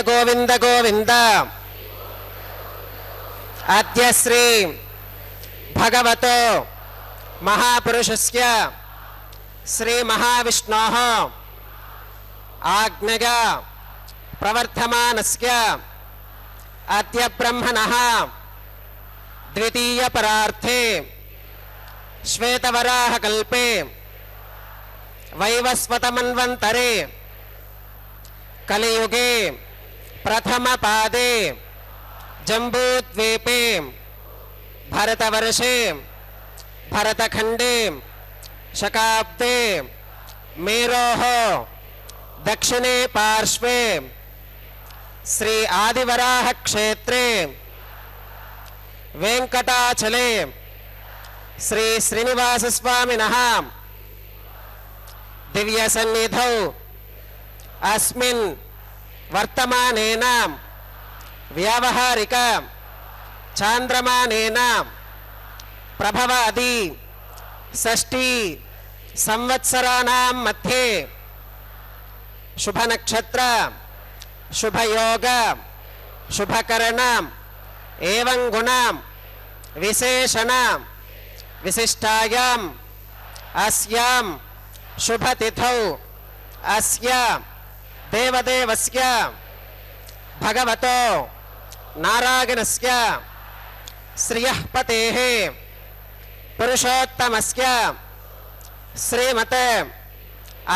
गोविंद गोविंद अद्य श्री भगवतो महापुरुषस्य श्री महाविष्णोः आज्ञया प्रवर्तमानस्य अद्य ब्रह्मणः द्वितीय परार्थे श्वेतवराहकल्पे वैवस्वतमन्वन्तरे कलियुगे प्रथम पादे जम्बूद्वीपे भरतवर्षे भरतखंडे शकाब्दे मेरोः दक्षिणे पार्श्वे श्री आदिवराह क्षेत्रे वेंकटाचले श्री श्रीनिवास स्वामिनः दिव्य सन्निधौ अस्मिन् वर्तमानेन व्यावहारिक चांद्रमानेन प्रभवादि षष्ठी संवत्सराणां मध्ये शुभ नक्षत्र शुभ योग शुभकरण एवं गुण विशेषण विशिष्टायां अस्यां शुभ तिथौ अस्य देवदेवस्य भगवतो नारायणस्य श्रियः पतेः पुरुषोत्तमस्य श्रीमते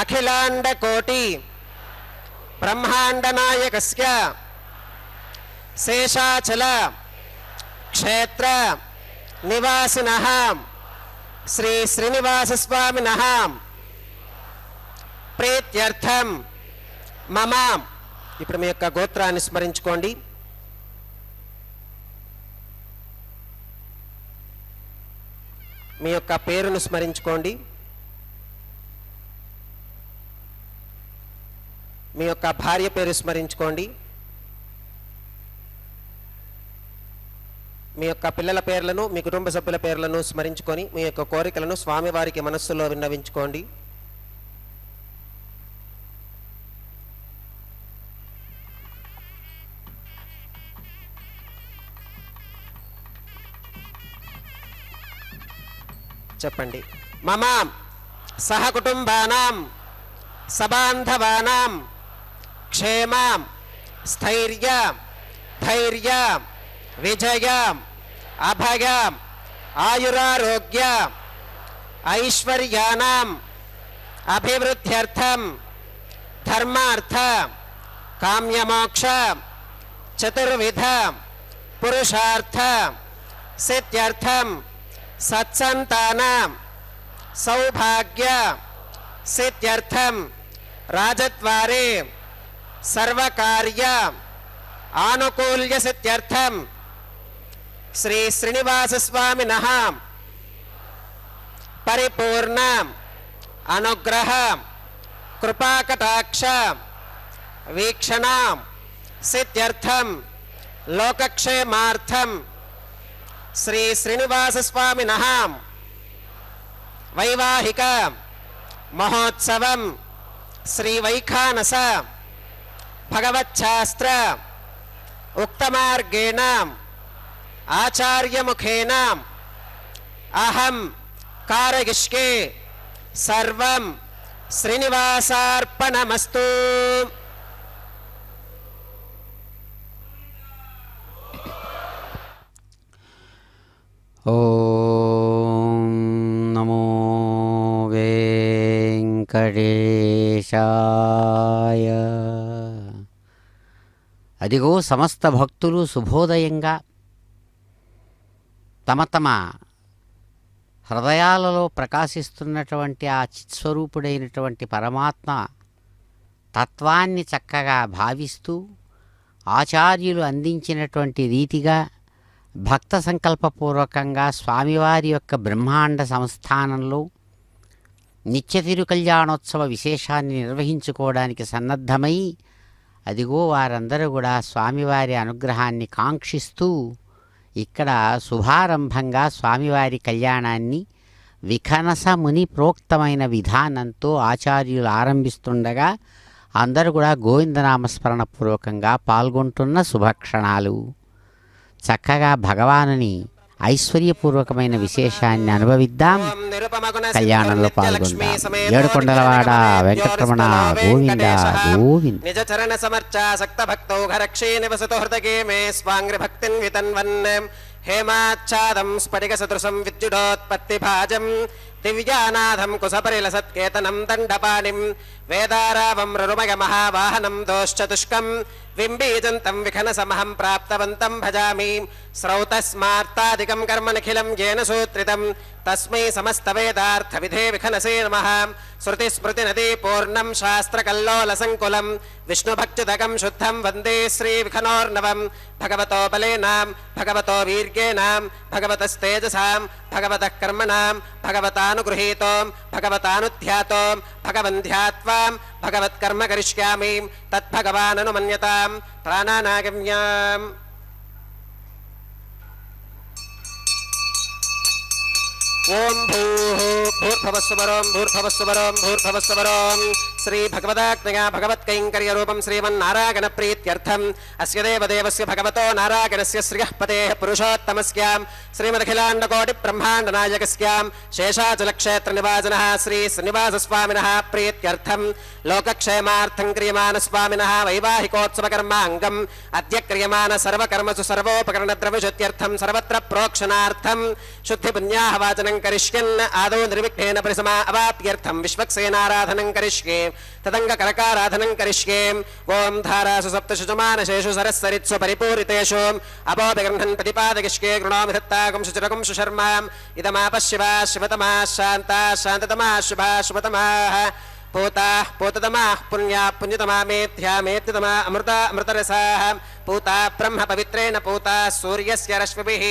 अखिलांडकोटि ब्रह्मांडनायकस्य शेषाचल क्षेत्र निवासिनः श्री श्रीनिवास स्वामिनः प्रीत्यर्थम मम ఇప్పుడు మీ యొక్క గోత్రాన్ని స్మరించుకోండి. మీ యొక్క పేరును స్మరించుకోండి. మీ యొక్క భార్య పేరు స్మరించుకోండి. మీ యొక్క పిల్లల పేర్లను మీ కుటుంబ సభ్యుల పేర్లను స్మరించుకొని మీ యొక్క కోరికలను స్వామివారికి మనస్సులో విన్నవించుకోండి. చెప్పండి. మమ సహ కుటుంబానాం సబాంధవానాం క్షేమ స్థైర్య ధైర్య విజయ అభయ ఆయురారోగ్య ఐశ్వర్యానాం అభివృద్ధ్యర్థం ధర్మార్థ కామ్యమోక్ష చతుర్విధ పురుషార్థ సిద్ధ్యర్థం సత్సంతానం సౌభాగ్య సిద్ధ్యర్థం రాజద్వారే సర్వకార్య ఆనుకూల్య సిద్ధ్యర్థం శ్రీ శ్రీనివాస స్వామినః పరిపూర్ణ అనుగ్రహ కృపాకటాక్ష వీక్షణ సిద్ధ్యర్థం లోకక్షేమార్థం श्री श्रीनिवास स्वामिनः वैवाहिक महोत्सवं श्री वैखानस भगवच्छास्त्र ఉక్తమార్గేణ ఆచార్యముఖేన అహం కారయిష్యే సర్వం శ్రీనివాసార్పణమస్తు. ఓం నమో వెంకటేశాయ. అదిగో సమస్త భక్తులు శుభోదయంగా తమ తమ హృదయాలలో ప్రకాశిస్తున్నటువంటి ఆ చిత్స్వరూపుడైనటువంటి పరమాత్మ తత్వాన్ని చక్కగా భావిస్తూ ఆచార్యులు అందించినటువంటి రీతిగా భక్త సంకల్పపూర్వకంగా స్వామివారి యొక్క బ్రహ్మాండ సంస్థానంలో నిత్య తిరుకల్యాణోత్సవ విశేషాన్ని నిర్వహించుకోవడానికి సన్నద్ధమై అదిగో వారందరూ కూడా స్వామివారి అనుగ్రహాన్ని కాంక్షిస్తూ ఇక్కడ శుభారంభంగా స్వామివారి కళ్యాణాన్ని విఖనస ముని ప్రోక్తమైన విధానంతో ఆచార్యులు ఆరంభిస్తుండగా అందరూ కూడా గోవిందనామస్మరణ పూర్వకంగా పాల్గొంటున్న శుభక్షణాలు. చక్కగా భగవానుని ఐశ్వర్యపూర్వకమైన విశేషాన్ని అనుభవిద్దాం, కళ్యాణంలో పాల్గొందాం. ఏడుకొండలవాడ వెంకటరమణ గోవింద గోవింద. నిజ చరణ సమర్చాసక్త భక్తౌ ఘరక్షే నివసతో హృదగే మే స్వాంగ్రి భక్తిన్ వితన్వన్ హేమాచ్ఛాదం స్ఫటిక సదృశం విద్యుడోత్పత్తి భాజం దివ్యానాథం కుశపరిలసత్కేతనం దండపాణిం వేదారావం రురుమగ మహావాహనం దోశ్చతుష్కం వింబీజంతం విఖనసమహం ప్రాప్తవంతం భజామి శ్రౌతస్మార్తాదికం కర్మ నిఖిలం येन సూత్రితం తస్మై సమస్త వేదార్థ విధే విఖనసే నమః. శృతి స్మృతి నదీ పూర్ణం శాస్త్రకల్లోల సంకులం విష్ణుభక్తిదకం శుద్ధం వందే శ్రీ విఖనోర్ణవం. భగవతో బలేనాం భగవతో వీర్యేనాం భగవతస్తేజసాం భగవతః కర్మణాం భగవతానుగృహీతోం భగవతానుధ్యాతోం భగవంధ్యాత్వాం భగవత్కర్మ కరిష్యామి తద్భగవాననుమన్యతాం ప్రాణానాగమ్యాం. ఓం భూర్భువస్సువరోం భూర్భువస్సువరోం భూర్భువస్సువరోం. శ్రీ భగవదాజ్ఞయా భగవత్కైంకర్య రూపం శ్రీమన్నారాయణ ప్రీత్యర్థం అస్య దేవదేవస్య భగవతో నారాయణస్య శ్రియః పదేః పురుషోత్తమస్యాం శ్రీమదఖిలాండకోటి బ్రహ్మాండ నాయకస్యాం శేషాచలక్షేత్ర నివాసినః శ్రీ శ్రీనివాసస్వామినః ప్రీత్యర్థం లోకక్షేమార్థం క్రియమాన స్వామినః వైవాహికోత్సవకర్మాంగం అద్య క్రియమాన సర్వకర్మసు సర్వోపకరణ ద్రవ్యశుద్ధ్యర్థం సర్వత్ర ప్రోక్షణార్థం శుద్ధి పుణ్యాహవాచనం కరిష్యన్ ఆదౌ నిర్విఘ్నేన పరిసమా అవాప్యర్థం విశ్వక్సేనారాధనం కరిష్యే తదంగ కరకారాధనం కరిష్యే. ఓం ధారాసు సప్తశుజమానశేషు సరస్సరిత్సు పరిపూరితేషు అపోపిగృహన్ ప్రతిపాదకిష్కే గృణోమి దత్తాకం శుచిరకం సుశర్మాం ఇదమాప శివా శివతమా శాంతా శాంతతమా శుభా శుభతమాః పూతా పూతతమా పుణ్యా పుణ్యతమా మేధ్యా మేధ్యతమా అమృత అమృతరసాః పూతా బ్రహ్మ పవిత్రేణ పూతా సూర్యస్య రశ్మిభిః.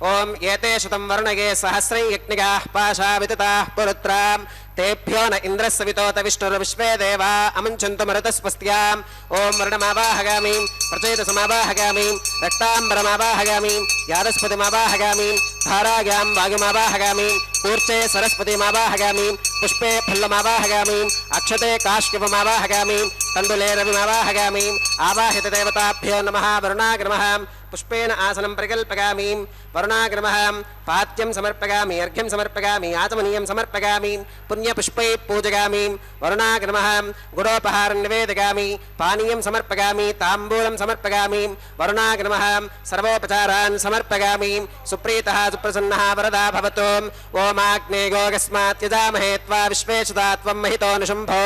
ఓం ఏతేషు తం వర్ణగే సహస్రం యజ్ఞిగాః పాశా వితతాః పురుత్రాం तेभ्यो न इंद्रस्य वितोत विष्णुर्विश्वे देवा अमुञ्चन्तु मरुतस्वस्त्याम्. ओं वर्णमावाहगामि प्रचेतसमावाहगामि रक्ताम्बरमावाहगामि यादस्पतिमावाहगामि धारायां वायुमावाहगामि कूर्चे सरस्वतीमावाहगामि पुष्पे फल्लमावाहगामि अक्षते काश्यपमावाहगामि तण्डुले रविमावाहगामि. आवाहित देवताभ्यो नमः. वरुणाग्रमः पुष्पेण आसनं प्रकल्पयामि. वरुणाग्रमः पाद्यं समर्पयामि अर्घ्यं समर्पयामि आचमनीयं समर्पयामि पुण्यपुष्पै पूजयामि. वरुणाग्रमः गुडोपहारं निवेदयामि पानीयं समर्पयामि ताम्बूलं समर्पयामि. वरुणाग्रमः सर्वोपचारान् समर्पयामि. सुप्रीतः सुप्रसन्नः वरदा भवतु. ओमाग्नेयोगस्मात् यजामहे त्वा विश्वेशदा त्वं महितो निशुम्भो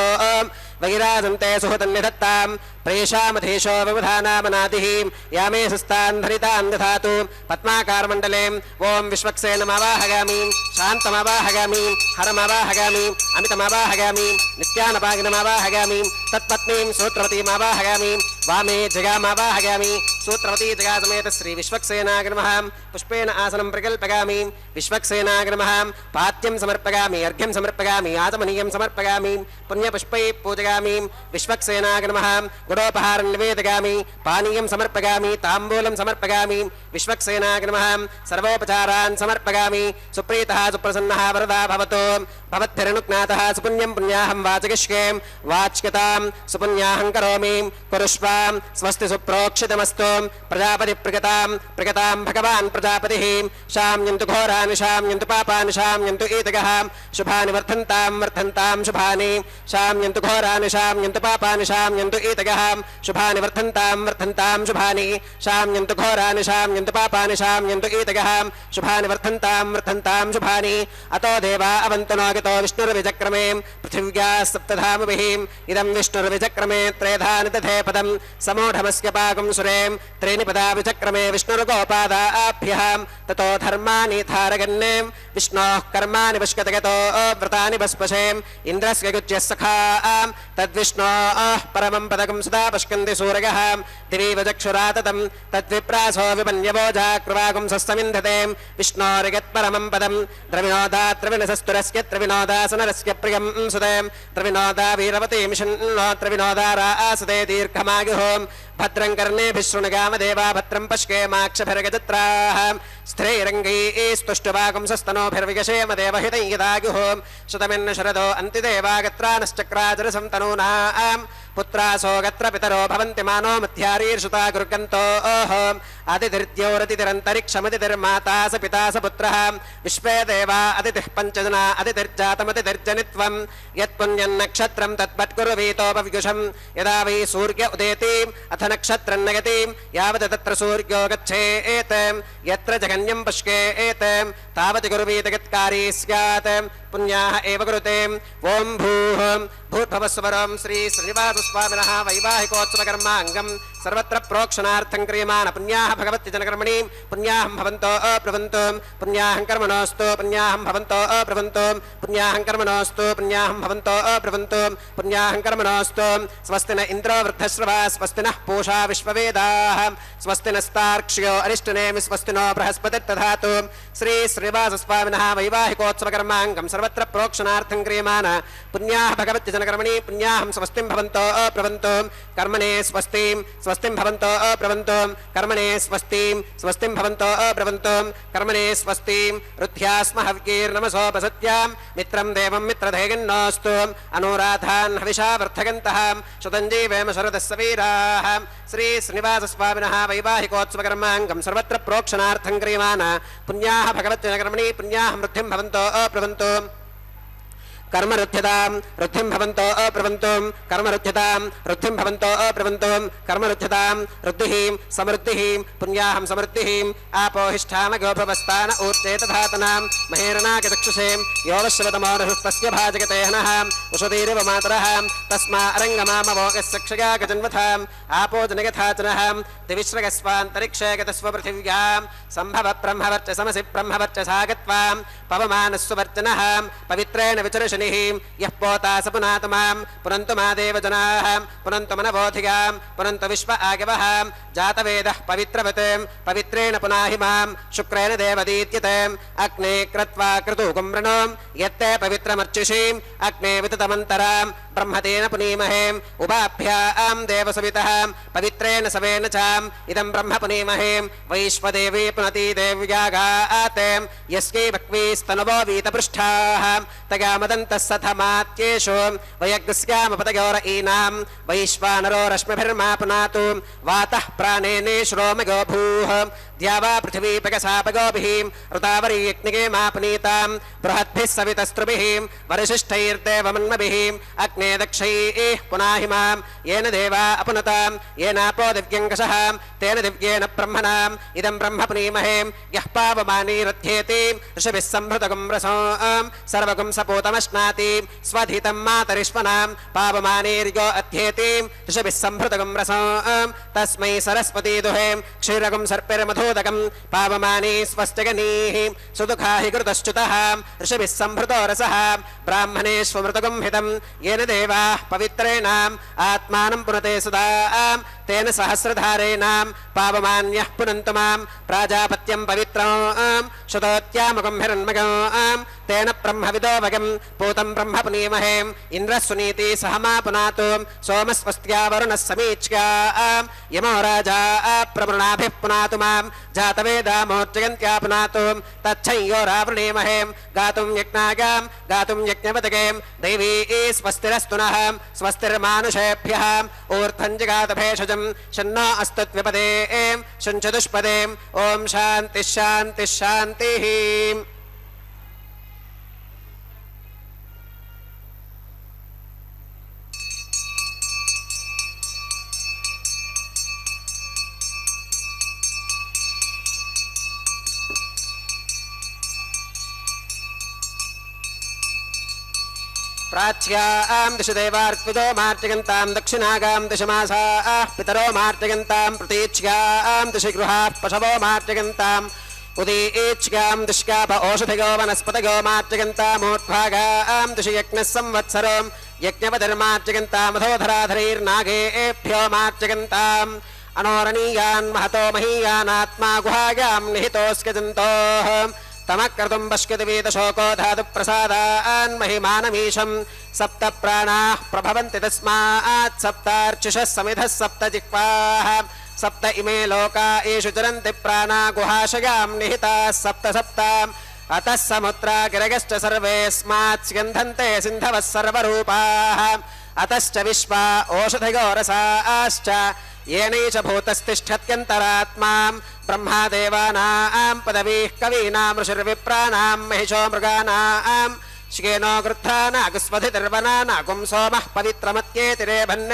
वैराजन्ते सुहृतन्निधत्तां प्रेषामधीशो विबुधानामनादिः यामे सुस्तान् धरितान् दधातु. पद्माकारमण्डले ओं विश्वक्सेनमावाहगामि शान्तमावाहगामि हरमावाहगामि अमितमावाहगामि नित्यानपागिनमावाहगामि तत्पत्नीं सूत्रवतीमावाहगामि वामे जगामावाहगामि सूत्रवती जगासमेत श्री विश्वक्सेनाग्रमः. पुष्पेण आसनं प्रकल्पयामि. विश्वक्सेनाग्रमः पाद्यं समर्पयामि अर्घ्यं समर्पयामि आचमनीयं समर्पयामि पुण्यपुष्पै पूजयामि. विश्वक्सेनाग्रमः गुडोपहारं निवेदयामि पानीयं समर्पयामि ताम्बूलं समर्पयामि. विश्वक्सेनाग्रमः सर्वोपचारान् समर्पयामि. सुप्रीतः सुप्रसन्नः वरदा भवतु. भवद्भिरनुज्ञातः सुपुण्यं पुण्याहं वाचयिष्ये वाच्यतां सुपुण्याहं करोमि. कुरुष्व स्वां स्वस्ति सुप्रोक्षितमस्तु प्रजापति प्रगतां भगवान् प्रजापतिः शाम्यन्तु घोरानि शाम्यन्तु पापानि शाम्यन्तु ईतगः शुभानि वर्धन्तां शुभानि शाम्यन्तु घोरानि शाम्यन्तु पापानि शाम्यन्तु ईतगः शुभानि वर्धन्तां शुभानि शाम्यन्तु घोरानि शाम्यन्तु पापानि शाम्यन्तु ईतगः शुभानि वर्धन्तां शुभानि अतो देवा अवन्तु नो गतो विष्णुर्विचक्रमे पृथिव्याः सप्तधामभिः इदं विष्णुर्विचक्रमे त्रेधानि दधे पदं समूढमस्य पाकं सुरें त्रीणि पदा विचक्रमे विष्णुर्गोपादाभ्यः ततो धर्माणि धारगन्ने विष्णोः कर्माणि पुष्कतगतो व्रतानि भस्पशेम् इन्द्रस्य गुच्यः सखा तद्विष्णोः परमं पदकं सदा पश्यन्ति सूरयः दिवि वचक्षुरा ततं तद्विप्रासो विपन्यवो जाकृवागुं सस्तमिन्धते विष्णोरिगत्परमं पदं द्रविणोदा त्रिविणसस्तुरस्य त्रिविणोदासनरस्य प्रियं सुते त्रिविणोदा वीरवतीं शन्नो त्रिविणोदा रासते दीर्घमायुः भद्रं कर्णेभिः शृणुगामदेवा भद्रं पश्येमाक्षभिर्गजत्राः स्थिरैरङ्गैस्तुष्टुवागुंसस्तनोभिर्विगशेम देवहितं यदायुः शतमिन्न शरदो अन्तिदेवागत्रानश्चक्राजरसं तनूनाम् पुत्रासो गत्र पितरो भवन्ति मानो मध्यारीर्षुता गुर्गन्तो अतिथिर्द्योरतिथिरन्तरिक्षमतिथिर्माता स पिता स पुत्रः विश्वे देवा अतिथिः पञ्चजना अतिथिर्जातमतिथिर्जनित्वं यत्पुण्यन्नक्षत्रं तद्वत्कुर्वीतोपवियुषं यदा वै सूर्य उदेति अथ नक्षत्रं नगति यावत् तत्र सूर्यो गच्छेत् यत्र जगन्यं पश्येत् तावत् गुर्वीतगत्कारी स्यात् पुण्याः एव कुरुते ओं भूः भूर्भवस्वरं श्री श्रीनिवासस्वामिनः वैवाहिकोत्सवकर्माङ्गं सर्वत्र प्रोक्षणार्थं क्रियमाण पुण्याः भगवति जनकर्मणि पुण्याहं भवन्तो अब्रवन्तु पुण्याहं कर्मणोऽस्तु पुण्याहं भवन्तो अब्रवन्तु पुण्याहं कर्मणोऽस्तु पुण्याहं भवन्तो अब्रवन्तु पुण्याहं कर्मणोऽस्तु स्वस्ति न इन्द्रो वृद्धश्रवा स्वस्ति नः पूषा विश्ववेदाः स्वस्ति नस्तार्क्ष्यो अरिष्टनेमि स्वस्ति नो बृहस्पतिर्दधातु श्री श्रीनिवासस्वामिनः वैवाहिकोत्सवकर्माङ्गं सर्वत्र प्रोक्षणार्थं क्रियमाण पुण्याः भगवति जनकर्मणि पुण्याहं स्वस्तिं भवन्तो अब्रवन्तु कर्मणे स्वस्तिं स्वस्तिं भवन्तो अब्रवन्तु कर्मणे स्वस्तिं भवन्तो अब्रवन्तु कर्मणे स्वस्तिं रुद्ध्यास्म हव्यैर्नमसोपसत्यां मित्रं देवं मित्रधेयन्नोऽस्तु अनुराधान् हविषा वर्धगन्तः शुतञ्जीवेम शरदस्य वीराः श्री श्रीनिवासस्वामिनः वैवाहिकोत्सवकर्माङ्गं सर्वत्र प्रोक्षणार्थं क्रियमाण पुण्याः भगवत्यनकर्मणि पुण्याहं वृद्धिं भवन्तो अब्रवन्तु कर्मरुध्यतां वृद्धिं भवन्तो अब्रवन्तु कर्मरुध्यतां वृद्धिं भवन्तो अब्रवन्तु कर्मरुध्यतां वृद्धिः समृद्धिः पुण्याहं समृद्धिः आपोहिष्ठामगोभवस्तान ऊर्चेतधातनां महेरणागचक्षुषे योवश्वतमोरहुस्तस्य भाजगते हनः उषधीरिव मातरः तस्मा अरङ्गमामवोगस्य क्षया गजन्वथाम् आपो जनगथाचनः दिविश्रगस्वान्तरिक्षे गतस्व पृथिव्यां सम्भव ब्रह्मवर्चसमसि ब्रह्मवर्चसागत्वां पवमानस्ववर्चनः पवित्रेण विचर्षणिः यः पोता स पुनातु मां पुनन्तु मा देवजनाः पुनन्तु मनवोधिगां पुनन्तु विश्व आगवः जातवेदः पवित्रवत् पवित्रेण पुनाहि मां शुक्रेण देवदीत्यते अग्ने क्रत्वा क्रतुकं वृणों यत्ते पवित्रमर्चिषीम् अग्ने विततमन्तरां ब्रह्मतेन पुनीमहे उभाभ्यां देवसवितः पवित्रेण सवेन चाम् इदं ब्रह्म पुनीमहे वैश्वदेवी पुनती देव्यागाते यस्यै भक्वीस्तनवो वीतपृष्ठाः तगामदन्तः सथमात्येषु वयग्स्यामपतयोर ईनां वैश्वानरो रश्मिभिर्मा पुनातु वातः प्राणेने श्रोमगो भूः द्यावा पृथिवी पगसापगोभिः ऋतावरीयज्ञिके मा पुनीतां बृहद्भिः सवितस्त्रुभिः वरिशिष्ठैर्देवमन्मभिः अग्ने दक्षैः पुनाहि मां येन देवा अपुनतां येनापो दिव्यङ्कषः तेन दिव्येन ब्रह्मणाम् इदं ब्रह्म पुनीमहे यः पावमानीरथ्येति ऋषभिः संहृतगुं रसों सर्वगुं सपूतमश्नाति स्वधितं मातरिष्वनां पावमानीर्यो अध्येति ऋषभिः संहृतगुं रसों तस्मै सरस्वती दुहे क्षीरगुं सर्पिर्मधूदकं पावमानी स्वस्त्यगनीः सुदुःखा हि कृतश्च्युतः ऋषभिः संहृतो रसः ब्राह्मणेष्वमृतगुं हितं येन देवाः पवित्रेणाम् आत्मानं पुनते सदा तेन सहस्रधारेणां पावमान्यः पुनन्तु मां प्राजापत्यं पवित्रं शुतोत्यामकं हिरण्मकं तेन ब्रह्मविदोवगं पूतं ब्रह्म पुनीमहे इन्द्रस्वनीति सह मा पुनातु सोमस्वस्त्या वरुणः समीच्या यमो राजा प्रवृणाभिः पुनातु मां जातवेदामोर्जयन्त्या पुनातु तच्छंयो रावृणीमहे गातुं यज्ञागां गातुं यज्ञवतगे दैवी स्वस्तिरस्तु नः स्वस्तिर्मानुषेभ्यः ऊर्ध्वं जगात भेषजं शं शन्नो अस्तु द्विपदे शं चतुष्पदे ॐ शान्तिः शान्तिः शान्तिः। प्राच्यां दिश देवार्त्विजो मार्जयन्तां दक्षिणागां दिशमासाः पितरो मार्जयन्तां प्रतीच्यां दिश गृहाः पशवो मार्जयन्ताम् उदीच्यां दिश्काप ओषधयो वनस्पतयो मार्जयन्तामूर्ध्वागां दिश यज्ञः संवत्सरो यज्ञपतिर्मार्जयन्तामधोधराधरैर्नागेभ्यो मार्जयन्ताम् अनोरणीयान् महतो महीयानात्मा गुहायां निहितोऽस्क जन्तोः तमक्रतुं पश्यतिवेदशोको धातुप्रसादान् महिमानमीशं सप्त प्राणाः प्रभवन्ति तस्मात् सप्तार्चिषः समिधः सप्त जिह्वाः सप्त इमे लोका येषु चरन्ति प्राणा गुहाशयां निहिताः सप्त सप्त अतः समुद्रा गिरगश्च सर्वेऽस्मात् स्यन्धन्ते सिन्धवः सर्वरूपाः अतश्च विश्वा ओषधयो रसाश्च येनैष भूतस्तिष्ठत्यन्तरात्मा ब्रह्मा देवानां पदवीः कवीनां ऋषिर्विप्राणां महिषो मृगाणां श्येनो गृध्रानागुस्वधिर्वनानागुं सोमः पवित्रमत्येतिरेभन्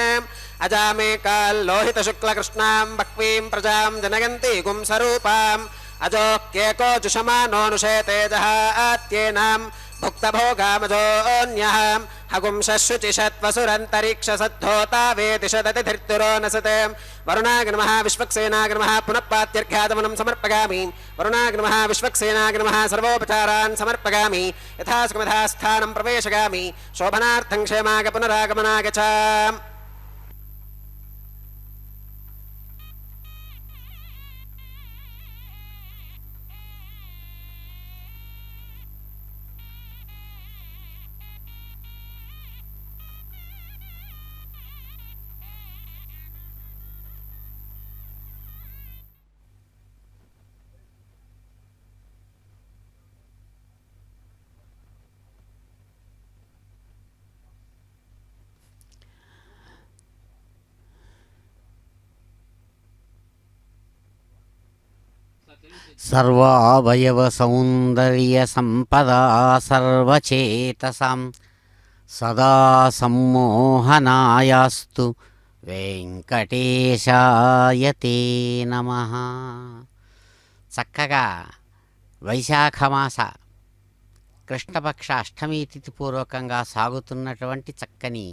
अजामेकाल्लोहितशुक्लकृष्णां बह्वीं प्रजां जनयन्ति गुंसरूपाम् अजोऽक्येको जुषमानोऽनुषे तेजः आत्येनां भुक्तभोगामजोऽन्यः हगुंशुचिषत्वसुरन्तरिक्षसद्धोता वेदिशदतिधिर्तुरो नसते वरुणाग्नमः विश्वक्सेनाग्नमः पुनः पात्यर्घ्यादमनं समर्पयामि वरुणाग्नमः विश्वक्सेनाग्नमः सर्वोपचारान् समर्पयामि यथासुखमथा स्थानं प्रवेशयामि शोभनार्थं क्षेमाग पुनरागमनाग च। सर्वावयव सौंदर्य संपदा सर्वचेतसां सदा सम्मोहनायास्तु వెంకటేశాయ తే నమః. చక్కగా వైశాఖమాస కృష్ణపక్ష అష్టమి తిథి పూర్వకంగా సాగుతున్నటువంటి చక్కని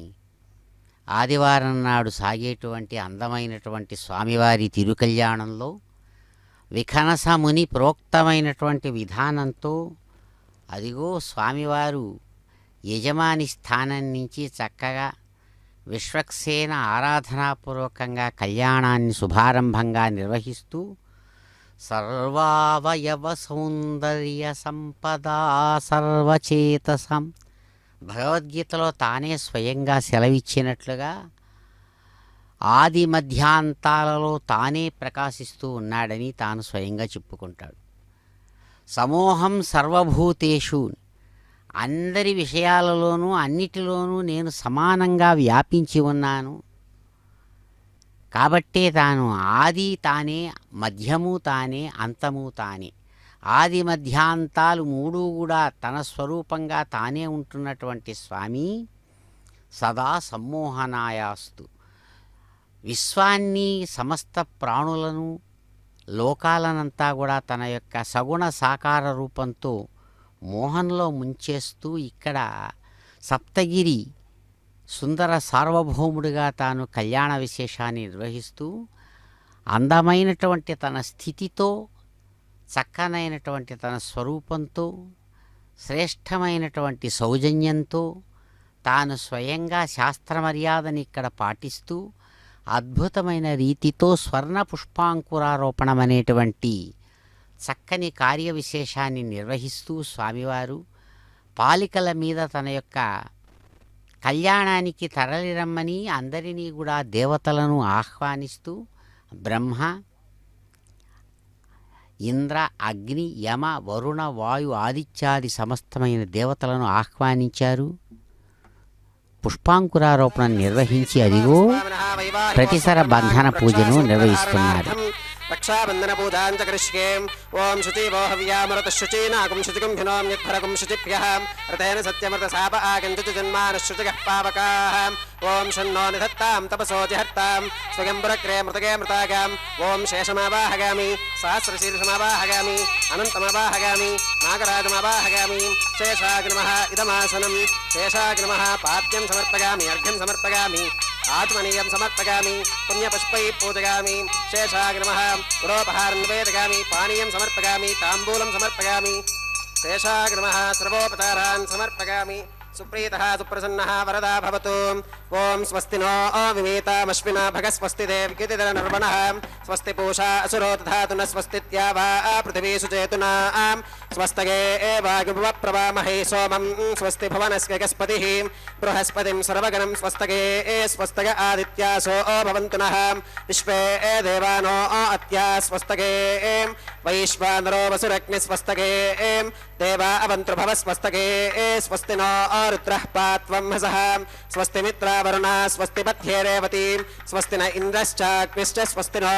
ఆదివారం నాడు సాగేటువంటి అందమైనటువంటి స్వామివారి తిరుకల్యాణంలో విఖనసముని ప్రోక్తమైనటువంటి విధానంతో అదిగో స్వామివారు యజమాని స్థానం నుంచి చక్కగా విశ్వక్సేన ఆరాధనాపూర్వకంగా కళ్యాణాన్ని శుభారంభంగా నిర్వహిస్తూ సర్వావయవ సౌందర్య సంపదా సర్వచేతసం భగవద్గీతలో తానే స్వయంగా సెలవిచ్చినట్లుగా ఆది మధ్యాంతాలలో తానే ప్రకాశిస్తూ ఉన్నాడని తాను స్వయంగా చెప్పుకుంటాడు. సమోహం సర్వభూతేషు, అందరి విషయాలలోనూ అన్నిటిలోనూ నేను సమానంగా వ్యాపించి ఉన్నాను. కాబట్టే తాను ఆది తానే, మధ్యము తానే, అంతము తానే. ఆది మధ్యాంతాలు మూడు కూడా తన స్వరూపంగా తానే ఉంటున్నటువంటి స్వామి సదా సమ్మోహనాయాస్తు, విశ్వాన్ని సమస్త ప్రాణులను లోకాలనంతా కూడా తన యొక్క సగుణ సాకార రూపంతో మోహంలో ముంచేస్తూ ఇక్కడ సప్తగిరి సుందర సార్వభౌముడిగా తాను కళ్యాణ విశేషాన్ని నిర్వహిస్తూ అందమైనటువంటి తన స్థితితో, చక్కనైనటువంటి తన స్వరూపంతో, శ్రేష్టమైనటువంటి సౌజన్యంతో తాను స్వయంగా శాస్త్రమర్యాదని ఇక్కడ పాటిస్తూ అద్భుతమైన రీతితో స్వర్ణ పుష్పాంకురారోపణం అనేటువంటి చక్కని కార్య విశేషాన్ని నిర్వహిస్తూ స్వామివారు పాలికల మీద తన యొక్క కళ్యాణానికి తరలిరమ్మని అందరినీ కూడా దేవతలను ఆహ్వానిస్తూ బ్రహ్మ, ఇంద్ర, అగ్ని, యమ, వరుణ, వాయు, ఆదిత్యాది సమస్తమైన దేవతలను ఆహ్వానించారు. పుష్పాంకురారోపణ నిర్వహించి అదిగో ప్రతిసర బంధన పూజను నిర్వహిస్తున్నారు. రక్షాబంధన పూజాంచ కరిష్యే. ఓం శుచివో హవ్యామృత శుచీనాగం శుచికం భినోమ్యద్భరకం శుచిభ్యః రతేన సత్యమృత శాప ఆగంచ జన్మానశ్రుతిగః పావకాః. ఓం షన్నో నిధత్తాం తపసో జిహర్తాం స్వయంబురక్రే మృతగే మృతాగాం. ఓం శేషమావాహగామి సహస్రశీర్షమావాహగామి అనంతమావాహగామి నాగరాజమావాహగామి. శేషాగ్ నమః ఇదమాసనం. శేషాగ్ నమః పాద్యం సమర్పయామి అర్ఘ్యం సమర్పయామి ఆత్మనీయం సమర్పయామి పుణ్యపుష్పై పూజయామి. శేషాగ్ నమః పురోపహారం నివేదయామి పానీయం సమర్పయామి తాంబూలం సమర్పయామి. శేషాగ్ నమః సర్వోపచారాన్ సమర్పయామి. సుప్రీతః సుప్రసన్నః వరదా భవతు. ఓం స్వస్తి నో వివేతామశ్విన భగ స్వస్తి దేవ్యుతిధర నిర్వణః. స్వస్తి పూషా అసురో దధాతు న స్వస్తిత్యావా పృథివీ సుచేతునా. స్వస్తగే వాయుప్రవామహే సోమం స్వస్తి భువనస్య గస్పతిః బృహస్పతిం సర్వగణం స్వస్తగే స్వస్తగ ఆదిత్యాసో భవంతు నః. విశ్వే దేవానో అత్యా స్వస్తగే వైశ్వానరో వసురగ్ని స్వస్తగే దేవా అవంతు భవ స్వస్తగే. స్వస్తి నో రుద్రః పాత్వం హసః. స్వస్తి మిత్రావరుణ స్వస్తి పథ్యే రేవతి. స్వస్తి న ఇంద్రశ్చాగ్నిశ్చ స్వస్తి నో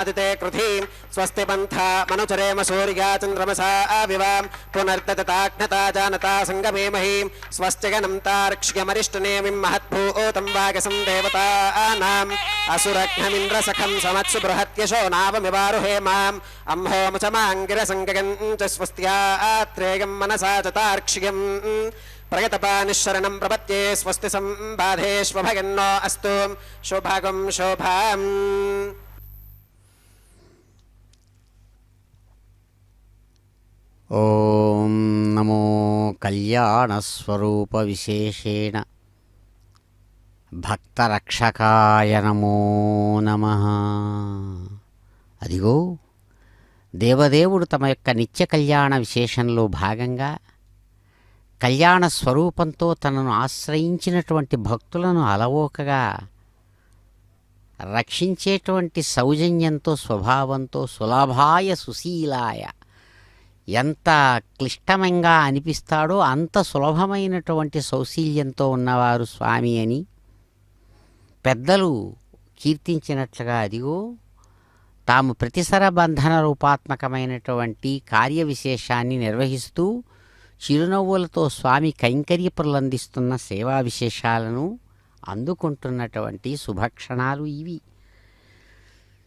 అదితే కృధి. స్వస్తి పంథా మనుచరేమ సూర్యా చంద్రమసా వివాం పునర్దతాగ్నతా జానతా సంగమేమహి. స్వస్తిగనం తార్క్ష్యమరిష్టనేమిం మహద్భూతం వాగసం దేవతానాం. అసురఘ్నమింద్రసఖం సమత్సు బృహత్యశో నావమివారుహేమాం. అంహోముచమాంగిరసంగగం చ స్వస్త్యాత్రేయం మనసా చ తార్క్ష్యం. ప్రగతపానిశరణం ప్రపత్యే స్వస్తి సంబాధేష్వభగన్నో అస్తు శోభాగం శోభాం. ఓం నమో కళ్యాణస్వరూప విశేషేణ భక్తరక్షకాయ నమో నమః. అదిగో దేవదేవుడు తమ యొక్క నిత్య కళ్యాణ విశేషంలో భాగంగా కళ్యాణ స్వరూపంతో తనను ఆశ్రయించినటువంటి భక్తులను అలవోకగా రక్షించేటువంటి సౌజన్యంతో స్వభావంతో సులభాయ సుశీలాయ ఎంత క్లిష్టంగా అనిపిస్తాడో అంత సులభమైనటువంటి సౌశీల్యంతో ఉన్నవారు స్వామి అని పెద్దలు కీర్తించినట్లుగా అదిగో తాము ప్రతిసర బంధన రూపాత్మకమైనటువంటి కార్య విశేషాన్ని నిర్వహిస్తూ చిరునవ్వులతో స్వామి కైంకర్యపులందిస్తున్న సేవా విశేషాలను అందుకుంటున్నటువంటి శుభక్షణాలు ఇవి.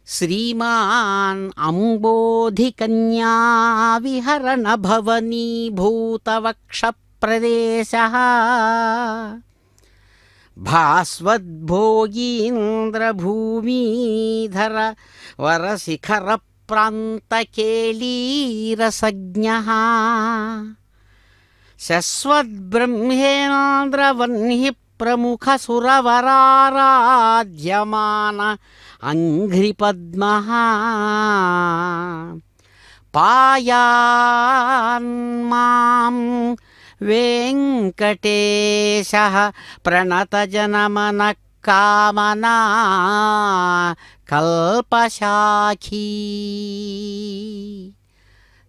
శ్రీమాన్ అంబోధికన్యా విహరణ భవనీభూతవక్ష ప్రదేశః భాస్వద్భోగీంద్రభూమీధర వరశిఖర ప్రాంతకేళీరసజ్ఞః శశ్వద్బ్రహ్మేంద్రవహ్ని ప్రముఖ సురవరారాధ్యమాన అంఘ్రిపద్మః పాయాన్మాం వెంకటేశః ప్రణతజనమన కామనా కల్పశాఖీ.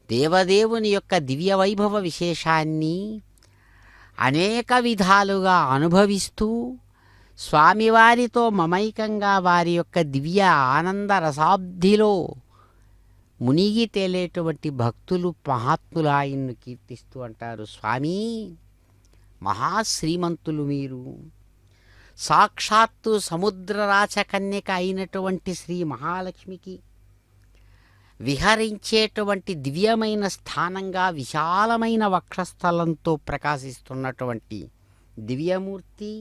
దేవదేవుని యొక్క దివ్య వైభవ విశేషాన్ని అనేక విధాలుగా అనుభవిస్తూ స్వామివారితో మమైకంగా వారి యొక్క దివ్య ఆనంద రసాబ్దిలో మునిగి తేలేటువంటి భక్తులు మహాత్ములు ఆయన్ను కీర్తిస్తూ అంటారు, స్వామి మహాశ్రీమంతులు మీరు, సాక్షాత్తు సముద్రరాచకన్యక అయినటువంటి శ్రీ మహాలక్ష్మికి విహరించేటువంటి దివ్యమైన స్థానంగా విశాలమైన వక్షస్థలంతో ప్రకాశిస్తున్నటువంటి దివ్యమూర్తి,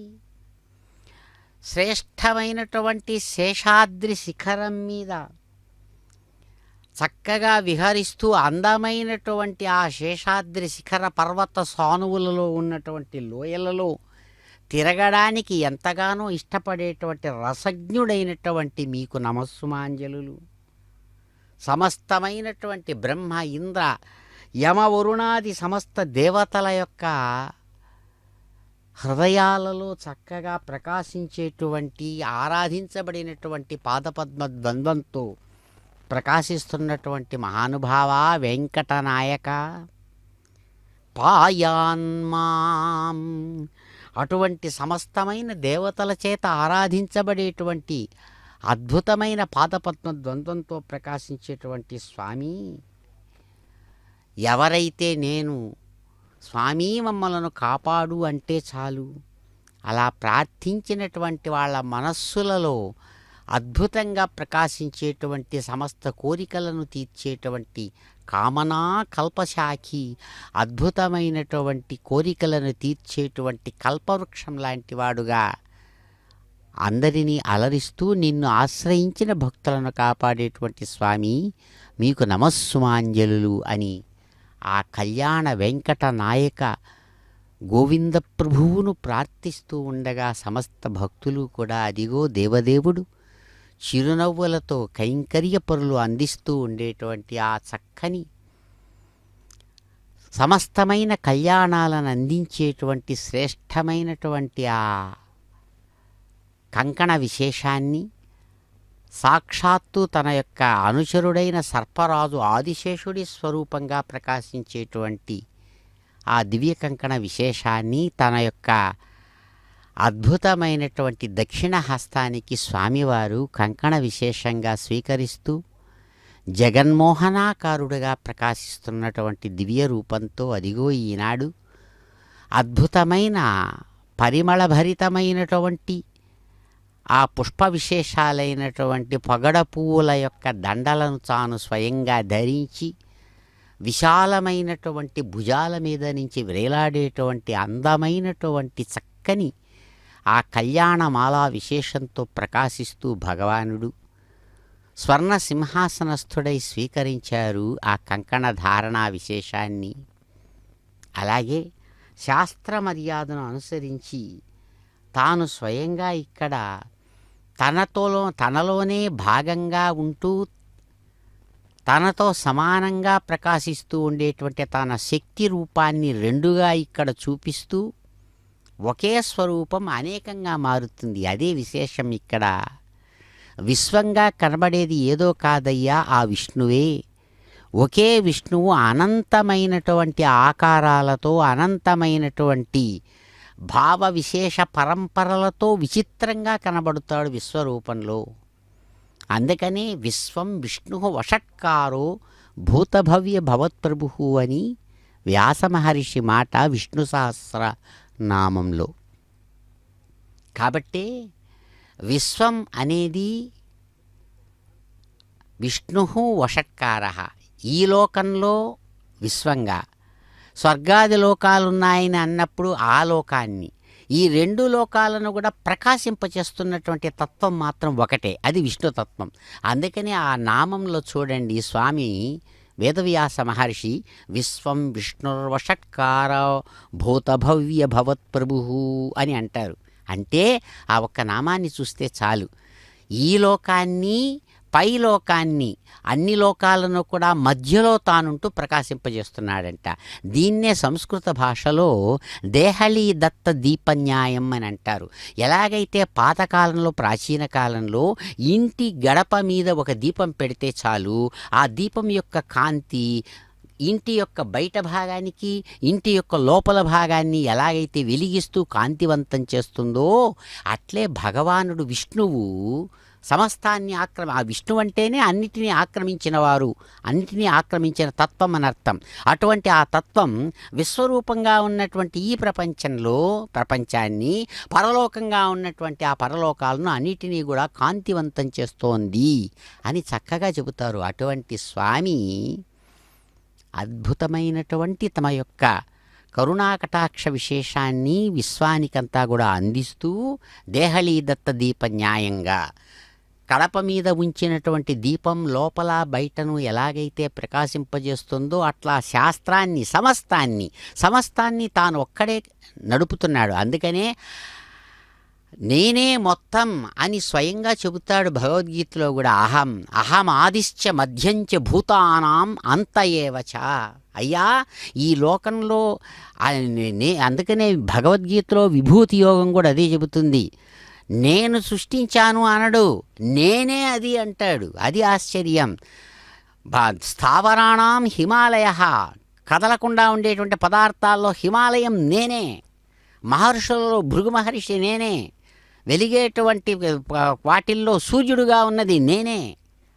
శ్రేష్టమైనటువంటి శేషాద్రి శిఖరం మీద చక్కగా విహరిస్తూ అందమైనటువంటి ఆ శేషాద్రి శిఖర పర్వత సానువులలో ఉన్నటువంటి లోయలలో తిరగడానికి ఎంతగానో ఇష్టపడేటువంటి రసజ్ఞుడైనటువంటి మీకు నమస్సుమాంజలులు. సమస్తమైనటువంటి బ్రహ్మ ఇంద్ర యమ వరుణాది సమస్త దేవతల యొక్క హృదయాలలో చక్కగా ప్రకాశించేటువంటి ఆరాధించబడినటువంటి పాదపద్మ ద్వంద్వంతో ప్రకాశిస్తున్నటువంటి మహానుభావ వెంకటనాయక, పాయాన్మాం అటువంటి సమస్తమైన దేవతల చేత ఆరాధించబడేటువంటి అద్భుతమైన పాదపద్మ ద్వంద్వంతో ప్రకాశించేటువంటి స్వామి, ఎవరైతే నేను స్వామీ మమ్మలను కాపాడు అంటే చాలు, అలా ప్రార్థించినటువంటి వాళ్ళ మనస్సులలో అద్భుతంగా ప్రకాశించేటువంటి సమస్త కోరికలను తీర్చేటువంటి కామనా కల్పశాఖి, అద్భుతమైనటువంటి కోరికలను తీర్చేటువంటి కల్పవృక్షం లాంటి వాడుగా అందరినీ అలరిస్తూ నిన్ను ఆశ్రయించిన భక్తులను కాపాడేటువంటి స్వామి మీకు నమస్సుమాంజలులు అని ఆ కళ్యాణ వెంకట నాయక గోవింద ప్రభువును ప్రార్థిస్తూ ఉండగా సమస్త భక్తులు కూడా అదిగో దేవదేవుడు చిరునవ్వులతో కైంకర్య పరులు అందిస్తూ ఉండేటువంటి ఆ చక్కని సమస్తమైన కళ్యాణాలను అందించేటువంటి శ్రేష్టమైనటువంటి ఆ కంకణ విశేషాన్ని సాక్షాత్తు తన యొక్క అనుచరుడైన సర్పరాజు ఆదిశేషుడి స్వరూపంగా ప్రకాశించేటువంటి ఆ దివ్య కంకణ విశేషాన్ని తన యొక్క అద్భుతమైనటువంటి దక్షిణ హస్తానికి స్వామివారు కంకణ విశేషంగా స్వీకరిస్తూ జగన్మోహనాకారుడుగా ప్రకాశిస్తున్నటువంటి దివ్య రూపంతో అదిగో ఈనాడు అద్భుతమైన పరిమళభరితమైనటువంటి ఆ పుష్ప విశేషాలైనటువంటి పొగడ పువ్వుల యొక్క దండలను తాను స్వయంగా ధరించి విశాలమైనటువంటి భుజాల మీద నుంచి వ్రేలాడేటువంటి అందమైనటువంటి చక్కని ఆ కళ్యాణమాలా విశేషంతో ప్రకాశిస్తూ భగవానుడు స్వర్ణ సింహాసనస్థుడై స్వీకరించారు ఆ కంకణ ధారణా విశేషాన్ని. అలాగే శాస్త్ర మర్యాదను అనుసరించి తాను స్వయంగా ఇక్కడ తనలోనే భాగంగా ఉంటూ తనతో సమానంగా ప్రకాశిస్తూ ఉండేటువంటి తన శక్తి రూపాన్ని రెండుగా ఇక్కడ చూపిస్తూ ఒకే స్వరూపం అనేకంగా మారుతుంది. అదే విశేషం ఇక్కడ. విశ్వంగా కనబడేది ఏదో కాదయ్యా ఆ విష్ణువే. ఒకే విష్ణువు అనంతమైనటువంటి ఆకారాలతో అనంతమైనటువంటి భావ విశేష పరంపరలతో విచిత్రంగా కనబడుతాడు విశ్వరూపంలో. అందుకనే విశ్వం విష్ణు వషట్కారో భూతభవ్య భవత్ప్రభు అని వ్యాస మహర్షి మాట విష్ణు సహస్ర నామంలో. కాబట్టే విశ్వం అనేది విష్ణు వషట్కార, ఈ లోకంలో విశ్వంగా, స్వర్గాది లోకాలున్నాయని అన్నప్పుడు ఆ లోకాన్ని, ఈ రెండు లోకాలను కూడా ప్రకాశింపచేస్తున్నటువంటి తత్వం మాత్రం ఒకటే, అది విష్ణుతత్వం. అందుకని ఆ నామంలో చూడండి స్వామి వేదవ్యాస మహర్షి విశ్వం విష్ణుర్వషట్కార భూతభవ్య భవత్ప్రభు అని అంటారు. అంటే ఆ ఒక్క నామాన్ని చూస్తే చాలు ఈ లోకాన్ని పై లోకాన్ని అన్ని లోకాలను కూడా మధ్యలో తానుంటూ ప్రకాశింపజేస్తున్నాడంట. దీన్నే సంస్కృత భాషలో దేహళీ దత్త దీపన్యాయం అని అంటారు. ఎలాగైతే పాతకాలంలో ప్రాచీన కాలంలో ఇంటి గడప మీద ఒక దీపం పెడితే చాలు ఆ దీపం యొక్క కాంతి ఇంటి యొక్క బయట భాగానికి ఇంటి యొక్క లోపల భాగాన్ని ఎలాగైతే వెలిగిస్తూ కాంతివంతం చేస్తుందో అట్లే భగవానుడు విష్ణువు సమస్తాన్ని ఆ విష్ణువు అంటేనే అన్నిటినీ ఆక్రమించినవారు, అన్నిటినీ ఆక్రమించిన తత్వం అని అర్థం. అటువంటి ఆ తత్వం విశ్వరూపంగా ఉన్నటువంటి ఈ ప్రపంచాన్ని, పరలోకంగా ఉన్నటువంటి ఆ పరలోకాలను అన్నిటినీ కూడా కాంతివంతం చేస్తోంది అని చక్కగా చెబుతారు. అటువంటి స్వామి అద్భుతమైనటువంటి తమ యొక్క కరుణాకటాక్ష విశేషాన్ని విశ్వానికంతా కూడా అందిస్తూ దేహళీ దత్త దీప న్యాయంగా కడప మీద ఉంచినటువంటి దీపం లోపల బయటను ఎలాగైతే ప్రకాశింపజేస్తుందో అట్లా శాస్త్రాన్ని సమస్తాన్ని తాను ఒక్కడే నడుపుతున్నాడు. అందుకనే నేనే మొత్తం అని స్వయంగా చెబుతాడు భగవద్గీతలో కూడా. అహం ఆదిశ్చ మధ్యంచ భూతానాం అంత ఏవచ. అయ్యా ఈ లోకంలో అందుకనే భగవద్గీతలో విభూతి యోగం కూడా అదే చెబుతుంది. నేను సృష్టించాను అనడు, నేనే అది అంటాడు. అది ఆశ్చర్యం. స్థావరాణం హిమాలయ, కదలకుండా ఉండేటువంటి పదార్థాల్లో హిమాలయం నేనే. మహర్షులలో భృగు మహర్షి నేనే, వెలిగేటువంటి వాటిల్లో సూర్యుడుగా ఉన్నది నేనే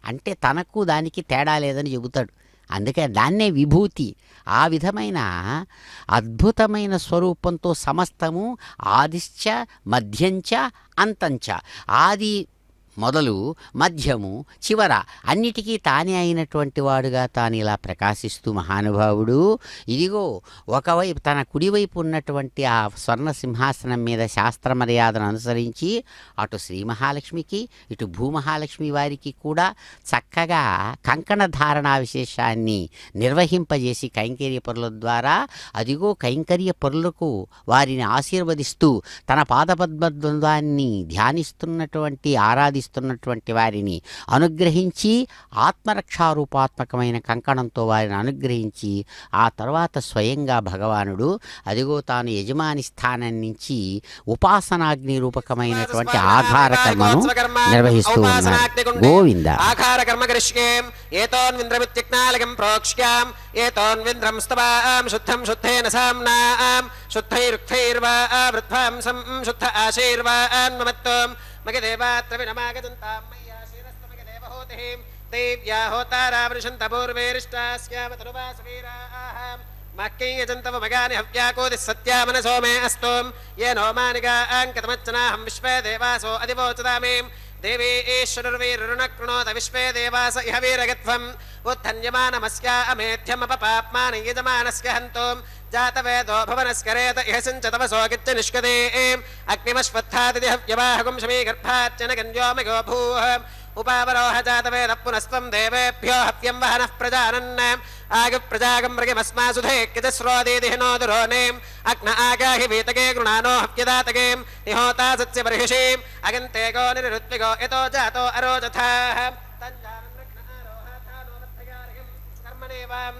అంటే తనకు దానికి తేడా లేదని చెబుతాడు. అందుకే దాన్నే విభూతి. ఆ విధమైన అద్భుతమైన స్వరూపంతో సమస్తము ఆదిశ్చ మధ్యంచ అంతంచ, ఆది మొదలు మధ్యము చివర అన్నిటికీ తానే అయినటువంటి వాడుగా తాను ఇలా ప్రకాశిస్తూ మహానుభావుడు ఇదిగో ఒకవైపు తన కుడివైపు ఉన్నటువంటి ఆ స్వర్ణ సింహాసనం మీద శాస్త్ర మర్యాదను అనుసరించి అటు శ్రీ మహాలక్ష్మికి ఇటు భూమహాలక్ష్మి వారికి కూడా చక్కగా కంకణ ధారణా విశేషాన్ని నిర్వహింపజేసి కైంకర్య పరుల ద్వారా అదిగో కైంకర్య పరులకు వారిని ఆశీర్వదిస్తూ తన పాదపద్మద్వంద్వాన్ని ధ్యానిస్తున్నటువంటి ఆరాధిస్తున్నటువంటి వారిని అనుగ్రహించి ఆత్మరక్షారూపాత్మకమైన కంకణంతో వారిని అనుగ్రహించి ఆ తర్వాత స్వయంగా భగవానుడు అదిగో తాను యజమాని స్థానం నుంచి ఉపాసనాగ్ని రూపకమైనటువంటి ఆధార కర్మను నిర్వహిస్తూ ఉన్నాడు. గోవింద. ఆధార కర్మ కరిష్యేం ఏతోన్వింద్రమిత్యజ్ఞాలకం ప్రోక్ష్యాం ఏతోన్వింద్రం స్తవాం శుద్ధం శుద్ధేన సామ్నాం శుద్ధైరుక్తైర్వా వృద్ధ్వాంసం శుద్ధ ఆశీర్వాన్మమత్వం మగదేవాత్ర వినమాగదంతాం మయ్యాశీరస్తమగదేవహోతిః దేవ్యా హోతారావృషంత పూర్వేరిష్టాస్యామతనువాసవీరాః మక్కయ్యజంతవమగాని హవ్యాకోదిః సత్యామనసో మే అస్తోం येनो मानिगाङ्कतमच्चनाहं विश्वे देवासो अधिवोचतामीं देवी ईश्वरुर्वीरुणकृणोत विश्वे देवास इह वीरगत्वम् उत्थन्यमानमस्या अमेध्यमपपाप्मान यजमानस्य हन्तुं जातवेदो भुवनस्करेत इह सिञ्चतवसो गिच्च निष्कदेम् अग्निमश्वत्थादिति हव्यवाहकुं शमीगर्भाच्चन गन्योमयो भूः उपावरोह जातवेद पुनस्त्वं देवेभ्यो हव्यं वहनः प्रजानन् आगप्रजागं मृगमस्मासुधे कितस्रोदीदिह नो दुरोनेम् अग्न आगाहि वीतके गृणानो हव्यदातकेम् निहोता सत्स्य बर्हिषीम् अगन्ते गो निरुत्विगो यतो जातो अरोजथाः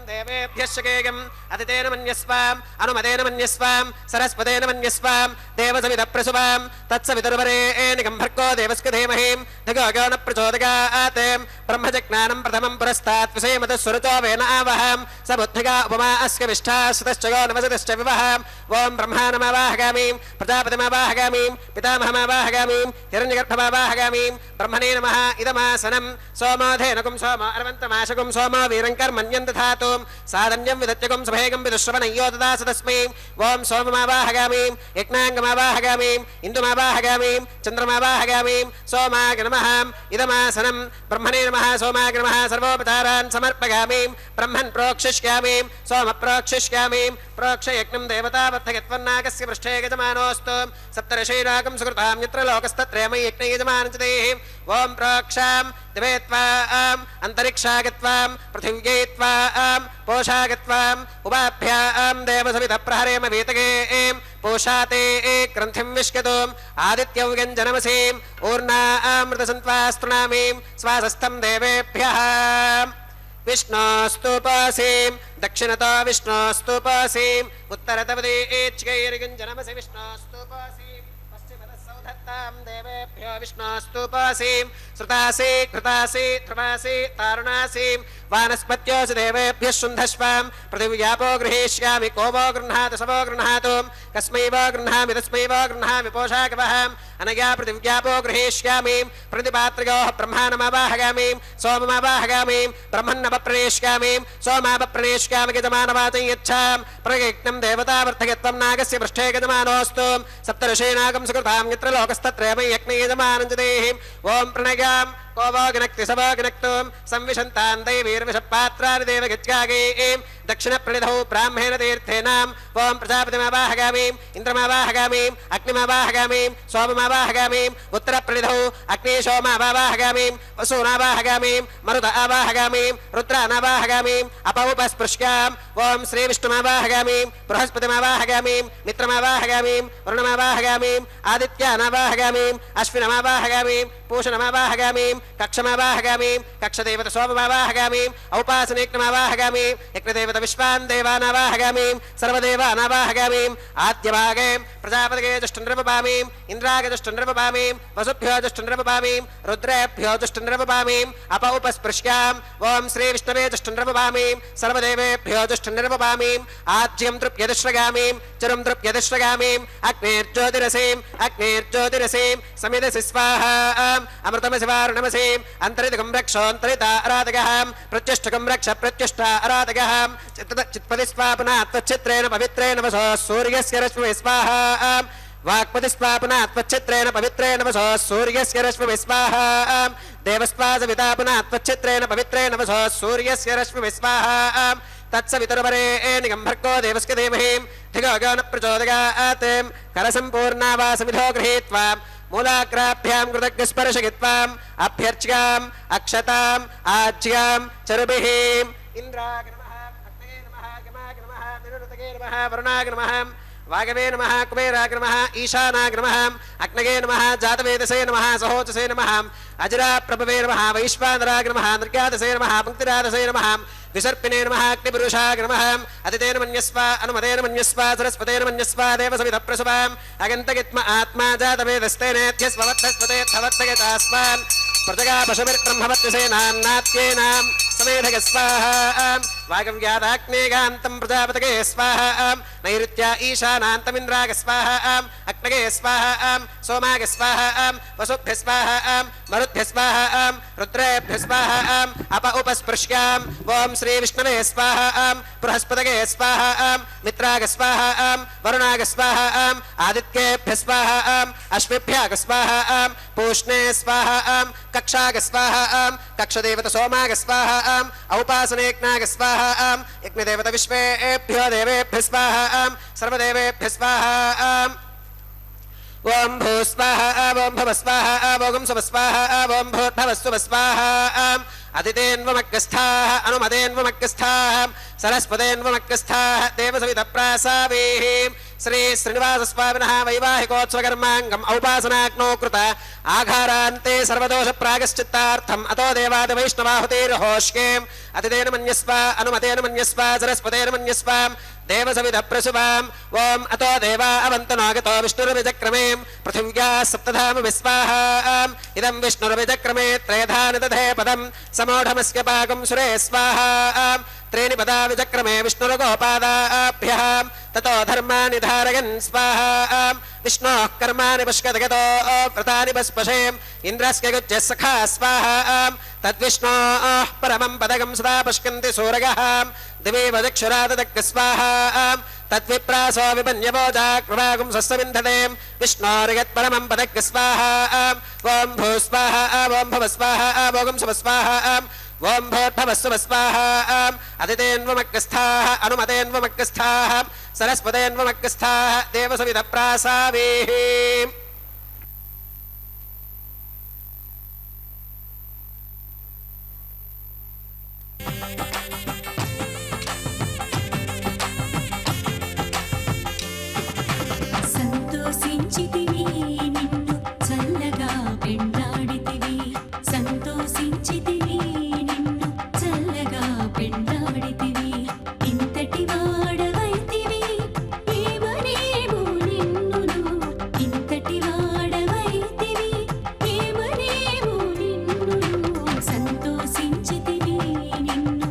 देवेभ्यः शकेयम् अतितेन मन्यस्वाम् अनुमतेन मन्यस्वाम् सरस्वतेन मन्यस्वाम् देवसविदप्रसुवाम् तत्सवितुर्वरेणिकं भर्गो देवस्य धीमहिं धिगो न प्रचोदयात् ब्रह्मजज्ञानं प्रथमं पुरस्तात् विषयमतः सुरतो वेन आवहम् स बुद्धिगा उपमा अस्य विष्ठा सुतश्च यो नवसतश्च विवहम् ॐ ब्रह्माणमावाहगामीं प्रजापतिमावाहगामीं पितामहमावाहगामीं हिरण्यगर्भमावाहगामीं ब्रह्मणे नमः इदमासनं सोमो धेनुकं सोमो अर्वन्तमाशकं सोमो वीरं कर्मण्यं दधातु साधन्यं विदत्यकं सभेगं विदुश्रवणय्यो ददास तस्मै ॐ सोममावाहगामीं यज्ञाङ्गमावाहगामीं इन्दुमावाहगामीं चन्द्रमावाहगामीं सोमाय नमः इदमासनं ब्रह्मणे नमः सोमाय नमः सर्वोपचारान् समर्पयामि ब्रह्मन् प्रोक्षिष्यामि सोम प्रोक्षिष्यामि प्रोक्षयज्ञं देवतावर्थयत्वन्नागस्य पृष्ठे यजमानोऽस्तु सप्तर्षीणाकं सुकृतां यत्र लोकस्तत्रयमयि यज्ञे यजमानं च देहि ॐ प्रोक्षां दिवे त्वाम् अन्तरिक्षागत्वां पृथिव्यै त्वाम् पोषागत्वाम् उपाभ्यां देवसवितः प्रहरेम वीतगे पोषाते ग्रन्थिं विश्यतुम् आदित्यव्यञ्जनमसीम् ऊर्णामृतसन्त्वास्तृणामीं स्वासस्थं देवेभ्यः विष्णोस्तुपासीं दक्षिणतो विष्णोस्तुपासीम् उत्तरतवदेच्चैर्गञ्जनमसि विष्णोस्तुपासीं पश्चिमतः सौधत्तां देवेभ्यो विष्णोस्तुपासीं श्रुतासि कृतासि ध्रुवासि तारुणासीं वानस्पत्योऽसि देवेभ्यः शुन्धस्वां पृथिव्यापो गृहीष्यामि को वो गृह्णातु स वो गृह्णातु कस्मै वो गृह्णामि तस्मै वो गृह्णामि पोषाकवहम् अनया पृथिव्यापो गृहीष्यामि प्रतिपात्रयोः ब्रह्माणमावाहगामि सोममावाहगामि ब्रह्मन्नवप्रणेष्यामि सोमावप्रणेष्यामि यजमानवाचं यच्छां प्रयज्ञं देवतावर्धयत्वं नागस्य पृष्ठे यजमानोऽस्तु सप्तर्षीणाकं सुकृतां यत्र लोकस्तत्रयमयि यज्ञे यजमानं च देहि ॐ प्रणयां को वो गिनक्ति स वो गिनक्तुं संविशन्तां दैवीर्विषपात्राणि देवगच्छागीं दक्षिणप्रणिधौ ब्राह्मेण तीर्थेनाम् ॐ प्रजापतिमावाहगामीं इन्द्रमावाहगामीं अग्निमावाहगामीं सोममावाहगामीं उत्तरप्रणिधौ अग्निशोमावाहगामीं वसूनावाहगामीं मरुत आवाहगामीं रुद्रानावाहगामीं अपौपस्पृश्याम् ॐ श्रीविष्णुमावाहगामीं बृहस्पतिमावाहगामीं मित्रमावाहगामीं वरुणमावाहगामीं आदित्यानावाहगामीं अश्विनमावाहगामीं పూషణమావాహగామీం కక్షమావాహగామీం కక్షదేవత శోభమావాహగామీం ఔపాసనేక్నమావాహగామీం యజ్ఞదేవత విశ్వాన్ దేవానావాహగామీం సర్వదేవానావాహగామీం ఆద్యభాగే ప్రజాపతిగే దుష్టండ్రపపామీం ఇంద్రాగే దుష్టండ్రపపామీం వసుభ్యో దుష్టండ్రపపామీం రుద్రేభ్యో దుష్టండ్రపపామీం ఉపస్పృశ్యాం ఓం శ్రీ విష్ణవే దుష్టండ్రపపామీం సర్వదేవేభ్యో దుష్టండ్రపపామీం ఆజ్యం తృప్యదుష్రగామీం చరం తృప్యదుష్రగామీం అగ్నేర్జ్యోతిరసీం సమిదసి స్వాహాం అమృతమసివారుణమసీం అంతరితకం రక్షోంతరితా అరాధగహాం ప్రత్యుష్టకం రక్ష ప్రత్యుష్టా అరాధగహాం చిత్పది స్వాపునాత్వచ్చిత్రేణ పవిత్రేణ వసో సూర్యస్య రశ్మి స్వాహాం వాక్పతిస్వాపునాత్వచ్చిత్రేణ పవిత్రేణ వసో సూర్యస్య రశ్మి స్వాహాం దేవస్వాసవితాపునాత్వచ్చిత్రేణ పవిత్రేణ వసో సూర్యస్య రశ్మి స్వాహాం తత్సవితుర్వరేణ్యం భర్గో దేవస్య ధీమహి ధియో యో న ప్రచోదయాత్ కరసంపూర్ణావాసమిధో గృహీత్వా మూలాగ్రాభ్యాం కృతజ్ఞస్పర్శగిత్వాం అభ్యర్చ్యాం అక్షతాం ఆజ్యాం చరుభిః ఇంద్రాయ నమః అగ్నయే నమః గమాయ నమః నిరుతగే నమః వరుణాయ నమః వాగవే నమః కుబేరాయ నమః ఈశానాయ నమః అగ్నగే నమః జాతవేదసే నమః సహోచసే నమః అజరాప్రభవే నమః వైశ్వానరాయ నమః నిర్గాదసే నమః పంక్తిరాదసే నమః విసర్పిణే నమః అగ్నిపురుషాయ నమః అతితేన మన్యస్వ అనుమతేన మన్యస్వ సరస్వతేన మన్యస్వ దేవసవిధ ప్రసవాం అగంతగిత్మ ఆత్మా జాతవేదస్తేనేత్యస్వవత్తస్వతేత్తవత్తగతాస్మాన్ ప్రజగా పశుభిర్బ్రహ్మవత్యసేనాన్నాత్యేనాం సమేధగ స్వాహాం వాగవ్యాదాగ్నేగాంతం ప్రజాపతగే స్వాహాం నైరుత్యా ఈశానాంతమింద్రాగ స్వాహాం అగ్నగే స్వాహాం సోమాగ స్వాహాం వసుభ్య స్వాహాం మరుద్భ్య స్వాహాం రుద్రేభ్య స్వాహాం ఉపస్పృశ్యాం ఓం శ్రీ విష్ణవే స్వాహాం బృహస్పతగే స్వాహాం మిత్రాగ స్వాహాం వరుణాగ స్వాహాం ఆదిత్యేభ్య స్వాహాం అశ్విభ్యాగ స్వాహాం పూష్ణే స్వాహాం కక్షాగ స్వాహాం కక్షదేవత సోమాగ స్వాహాం ఔపాసనేజ్ఞాగ స్వాహాం యజ్ఞదేవత విశ్వేభ్యో దేవేభ్య స్వాహాం సర్వదేవేభ్య స్వాహాం ఓం భూ స్వాహ ఓం భవ స్వాహ ఓం శుభ స్వాహ ఓం భూర్భవస్సుభ స్వాహ అదితేన్వమగ్రస్థాః అనుమతేన్వమగ్రస్థాః సరస్వతేన్వమగ్రస్థాః దేవసవిత ప్రాసావేః శ్రీ శ్రీనివాసస్వామినः వైవాహికోత్సవకర్మాంగం ఔపాసనాగ్నో కృత ఆఘారాంతే సర్వదోష ప్రాగశ్చిత్తార్థం అతో దేవాది వైష్ణవాహుతేర్హోష్కేం అతితేన మన్యస్వ అనుమతేన మన్యస్వ సరస్వతేన మన్యస్వ దేవసవిధ ప్రసువాం ఓం అతో దేవా అవంతనాగతో విష్ణురవిచక్రమే పృథివ్యా సప్తధామ విస్వాహాం ఇదం విష్ణురవిచక్రమే త్రేధాని దధే పదం సమోఢమస్య పాకం సురే స్వాహాం త్రీణి పదా విచక్రమే విష్ణురగోపాదాభ్యః తతో ధర్మాని ధారయన్ స్వాహాం విష్ణోః కర్మాణి పుష్కతగతో వ్రతాని పస్పశేం ఇంద్రస్య గుజ్జः సఖా స్వాహాం తద్విష్ణోః పరమం పదగం సదా పుష్కంతి సూరగः దివేవ దక్షురాదదగ్గ స్వాహాం తద్విప్రాసో విపన్యవోజాకృవాగుం సస్సవింధతే విష్ణోర్యత్పరమం పదగ్గ స్వాహాం ఓం భూ స్వాహ ఓం భవ స్వాహ ఓం శుభ స్వాహ ఓం భూర్భవస్సుభ స్వాహాం అదితేన్వమగ్రస్థాః అనుమతేన్వమగ్రస్థాః సరస్వతేన్వమగ్రస్థాః దేవసవిధ ప్రాసావేః సంతోషించితివి నిన్ను చల్లగా పెండాడితివి సంతోషించితివి నిన్ను చల్లగా పెండాడితివి ఇంతటి వాడవైతివి ఏమనేమో నిన్నును ఇంతటి వాడవైతివి ఏమనేమో నిన్నును సంతోషించితివి నిన్ను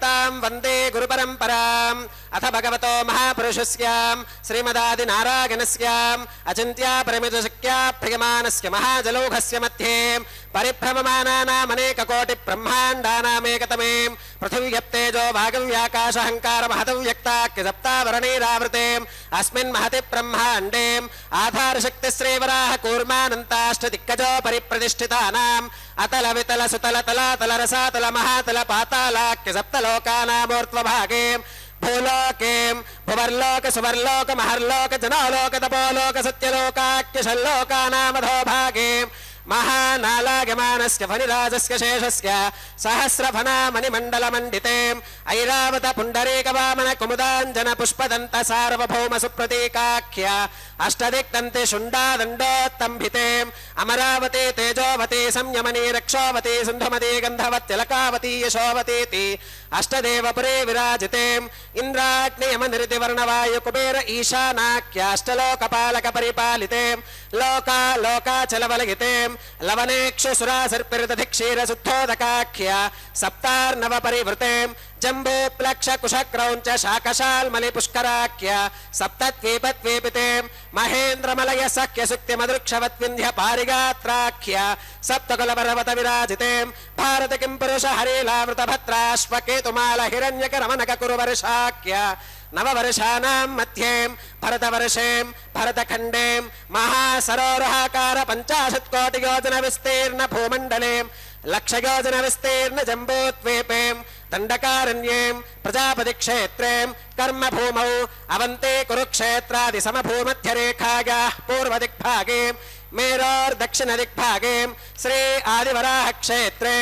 पर्यन्तां वन्दे गुरुपरम्पराम् अथ भगवतो महापुरुषस्यां श्रीमदादिनारायणस्याम् अचिन्त्या परिमितशक्या प्रियमानस्य महाजलौघस्य मध्ये परिभ्रममानानामनेककोटिब्रह्माण्डानामेकतमे पृथिव्यप्तेजो वागव्याकाशहङ्कारमहतव्यक्ताख्यसप्तावरणैरावृते अस्मिन् महति ब्रह्माण्डे आधारशक्तिश्रीवराह कूर्मानन्ताष्टदिक्कजो परिप्रतिष्ठितानाम् अतल वितल सुतल तलातल रसातल महातल पातालाख्य सप्तलोकानामूर्ध्वभागे भूलोके भुवर्लोक सुवर्लोक महर्लोक जनालोक तपोलोक सत्यलोकाख्य षल्लोकानामधोभागे महानालागमानस्य फणिराजस्य शेषस्य सहस्रफणामणिमण्डलमण्डिते ऐरावत पुण्डरीकवामन कुमुदाञ्जन पुष्पदन्त सार्वभौम सुप्रतीकाख्य अष्टदिक्दन्ते शुण्डादण्डोत्तम्भिते अमरावती तेजोवती संयमनी रक्षोवती सिन्धुमती गन्धवत्यलकावती यशोवतीति अष्टदेवपुरे विराजिते इन्द्राग्नियमनिर्तिवर्णवायु कुबेर ईशानाख्याष्टलोकपालक परिपालिते लोका लोकाचलवलगिते लवनेक्षु सुरासर्पिर्दधिक्षीरशुद्धोदकाख्य सप्तार्णव परिवृते जम्बू प्लक्ष कुशक्रौञ्च शाकशाल्मलि पुष्कराख्य सप्तद्वीपद्वीपिते महेन्द्रमलय सख्य सुक्ति मदृक्षवद्विन्ध्य पारिगात्राख्य सप्तकुलपर्वत विराजिते भारत किं पुरुष हरिलावृत भद्राश्वकेतुमाल हिरण्यकरमनक कुरुवर्षाख्य नववर्षाणां मध्ये भरतवर्षे भरतखण्डे महासरोरहाकार 50 कोटि योजन विस्तीर्ण भूमण्डले लक्षयोजन विस्तीर्ण जम्बूद्वीपे दण्डकारण्ये प्रजापति क्षेत्रे कर्मभूमौ अवन्ते कुरुक्षेत्रादि समभूमध्यरेखायाः पूर्वदिग्भागे मेरोर्दक्षिणदिग्भागे श्री आदिवराह क्षेत्रे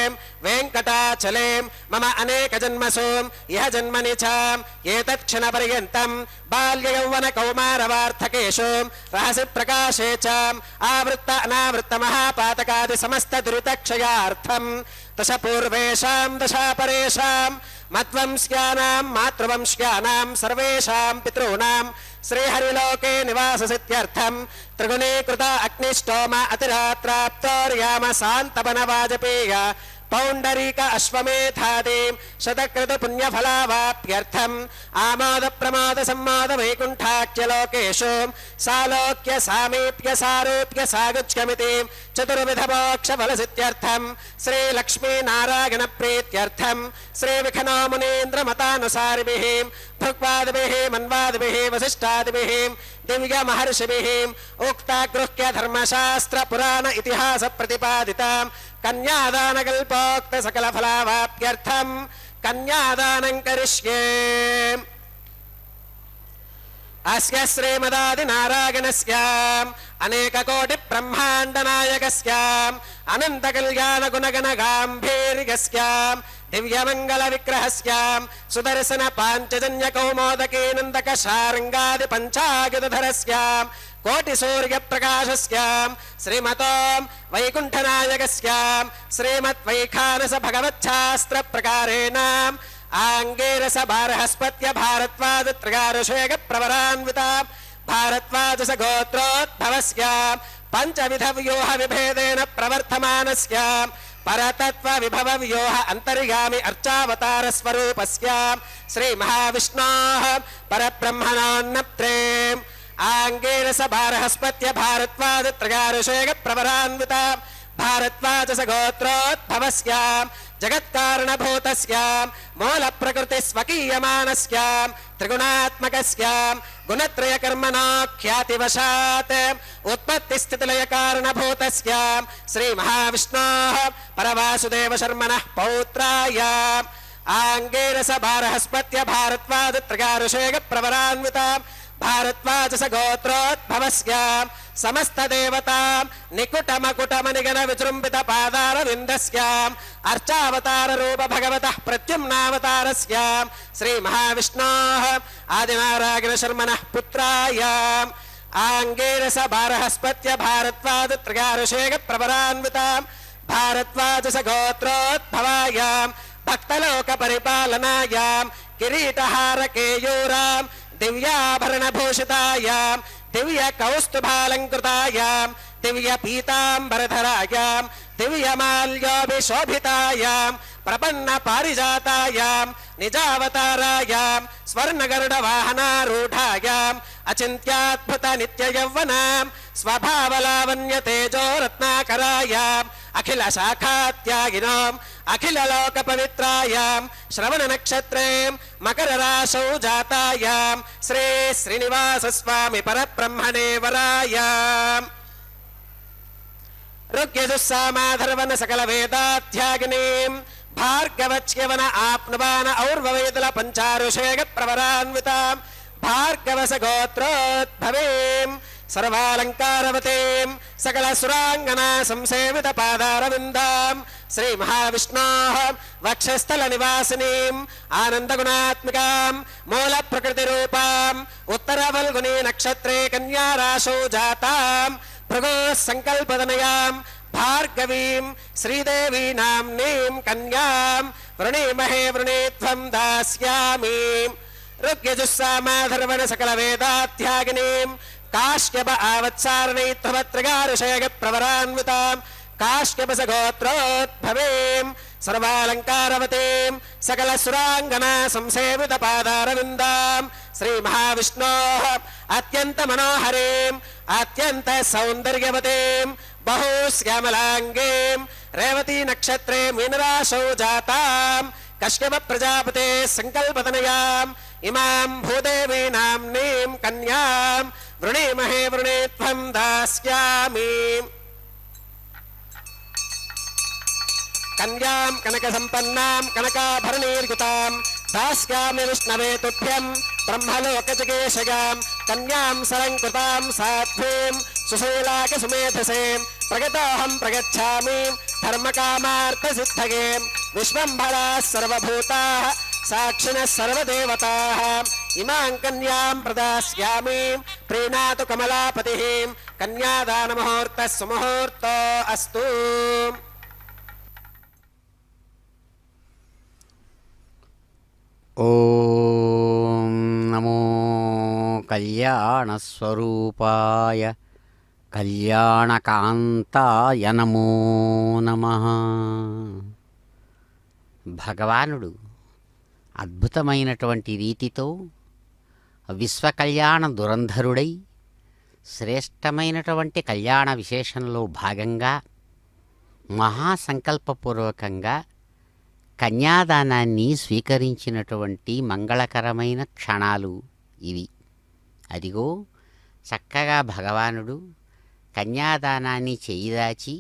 वेङ्कटाचले मम अनेकजन्मसु यह जन्मनि च एतत्क्षणपर्यन्तं बाल्ययौवन कौमारवार्थकेषु रहसि प्रकाशे च आवृत्त अनावृत्त महापातकादि समस्त दुरितक्षयार्थं दश पूर्वेषां दशापरेषां मद्वंश्यानां मातृवंश्यानां सर्वेषां पितॄणां श्रीहरिलोके निवाससिद्ध्यर्थं त्रिगुणीकृत अग्निष्टोम अतिरात्राप्तोर्याम सान्तपन वाजपेय पौण्डरीक अश्वमेधादि शतकृत पुण्यफलावाप्यर्थम् आमोद प्रमोद सम्मोद वैकुण्ठाख्यलोकेषु सालोक्य सामीप्य सारूप्य सागुच्यमिति चतुर्विध मोक्ष फलसिद्ध्यर्थं श्रीलक्ष्मी नारायण प्रीत्यर्थं श्रीविखनो मुनीन्द्र मतानुसारिभिः भृक्वादिभिः मन्वादिभिः वसिष्ठादिभिः दिव्य महर्षिभिः उक्तागृह्य धर्मशास्त्र पुराण इतिहास प्रतिपादिता कन्यादानकल्पोक्त सकल फलावाप्यर्थं कन्यादानं करिष्ये। अस्य श्रीमदादिनारायणस्य अनेककोटि ब्रह्माण्डनायकस्य अनन्तकल्याण गुणगणगाम्भीर्यस्य दिव्यमंगल विग्रहस्य सुदर्शन पांचजन्य कौमोदकी नंदक शारंगादि पंचायुधधरस्य कोटि सूर्य प्रकाशस्य श्रीमतो वैकुंठनायकस्य श्रीमद्वैखानस भगवच्छास्त्र प्रकारेण आंगेरस बारहस्पत्य भारद्वाज त्रिगारुषेक प्रवरान्विता भारद्वाजस गोत्रोद्भवस्य पंचविध व्यूह विभेदेन प्रवर्तमानस्य परतत्व विभव व्योह अंतर्यामी अर्चावतार स्वरूपस्य श्री महाविष्णोः परब्रह्मणोन्नप्त्रे आंगेरस बारहस्पत्य भारद्वाज त्रिगारुषेक प्रवरान्विता भारद्वाजस गोत्रोद्भवस्य जगत्कारणभूतस्य मूल प्रकृति स्वकीयमानस्य त्रिगुणात्मकस्य गुणत्रय कर्मणो ख्यातिवशात् उत्पत्ति स्थितिलय कारणभूतस्य श्री महाविष्णोः परवासुदेव शर्मणः पौत्राय आंगेरस बारहस्पत्य भारद्वाज त्रिगारुषेक प्रवरान्विता भारद्वाजस गोत्रोद्भवस्य समस्त देवता निकुट मकुट मणिगण विजृंभित पादार विंदस्य अर्चावतार रूप भगवतः प्रद्युम्नावतारस्य श्री महाविष्णोः आदिनारायण शर्मणः पुत्राय आंगेरस बारहस्पत्य भारद्वाज त्रिगारुषेक प्रवरान्विता भारद्वाजस गोत्रोद्भवाय भक्तलोक परिपालनायां किरीटहार केयूरां दिव्याभरणभूषितायां दिव्य कौस्तुभालंकृतायां दिव्य पीतांबरधरायां दिव्य माल्योभिशोभितायां ప్రపన్న పారిజాతాయాం నిజావతారాయాం స్వర్ణగరుడ వాహనారూఢాయాం అచింత్యాద్భుత నిత్య యౌవనాం స్వభావలావణ్య తేజో రత్నాకరాయాం అఖిల శాఖాత్యాగినాం అఖిల లోక పవిత్రాయాం శ్రవణ నక్షత్రే మకర రాశౌ జాతాయాం శ్రీ శ్రీనివాస స్వామి పరబ్రహ్మణే వరాయాం ఋగ్యజుస్సామాధర్వణ సకల వేదాధ్యాగినీం భార్గవచ్యవన ఆప్నువాన ఔర్వవేదుల పంచారుషేగ ప్రవరాన్వితాం భార్గవస గోత్రోద్భవేం సర్వాలంకారవతీం సకల సురాంగనా సంసేవిత పాదారవిందాం శ్రీ మహావిష్ణోః వక్షస్థల నివాసినీం ఆనందగుణాత్మికాం మూల ప్రకృతి రూపాం ఉత్తర ఫల్గుని నక్షత్రే కన్యా రాశౌ జాతాం భృగో సంకల్పదనయాం భార్గవీం శ్రీదేవీ నామ్నీం కన్యాం వృణీమహే వృణీత్వం దాస్యామి ఋగ్యజుస్సామాధర్వణ సకల వేదాధ్యాగినీం కాశ్యప ఆవత్సారణైత్వత్రిగారుషేగ ప్రవరాన్వితాం కాశ్యపస గోత్రోద్భవేం సర్వాలంకారవతీం సకల సురాంగనా సంసేవిత పాదారవిందాం శ్రీ మహావిష్ణోః అత్యంత మనోహరీం అత్యంత సౌందర్యవతీం బహుశ్యామలాంగీం రేవతీ నక్షత్రే మీనరాశౌ జాతాం కశ్యప ప్రజాపతే సంకల్పతనయాం ఇమాం భూదేవీ నామ్నీం కన్యాం వృణీమహే వృణీత్వం దాస్యామి కన్యాం కనక సంపన్నాం కనకాభరణీర్యుతాం దాస్యామి విష్ణవే తుభ్యం బ్రహ్మలోకజగేశగాం కన్యాం సలంకృతాం సాధ్వీం సుశీలాక సుమేధసేం ప్రగతోహం ప్రగచ్ఛామి ధర్మకామార్థసిద్ధగే విశ్వంభరాः సర్వభూతాः సాక్షిణः సర్వదేవతాः ఇమాం కన్యాం ప్రదాస్యామి ప్రీణాతు కమలాపతిః కన్యాదానముహూర్తः సుముహూర్తో అస్తు. ఓం నమో కళ్యాణస్వరూపాయ కళ్యాణకాంతాయ నమో నమః. భగవానుడు అద్భుతమైనటువంటి రీతితో విశ్వకళ్యాణ దురంధరుడై శ్రేష్టమైనటువంటి కళ్యాణ విశేషంలో భాగంగా మహాసంకల్పపూర్వకంగా కన్యాదానాన్ని స్వీకరించినటువంటి మంగళకరమైన క్షణాలు ఇవి. అదిగో చక్కగా భగవానుడు కన్యాదానాన్ని చేయిదాచి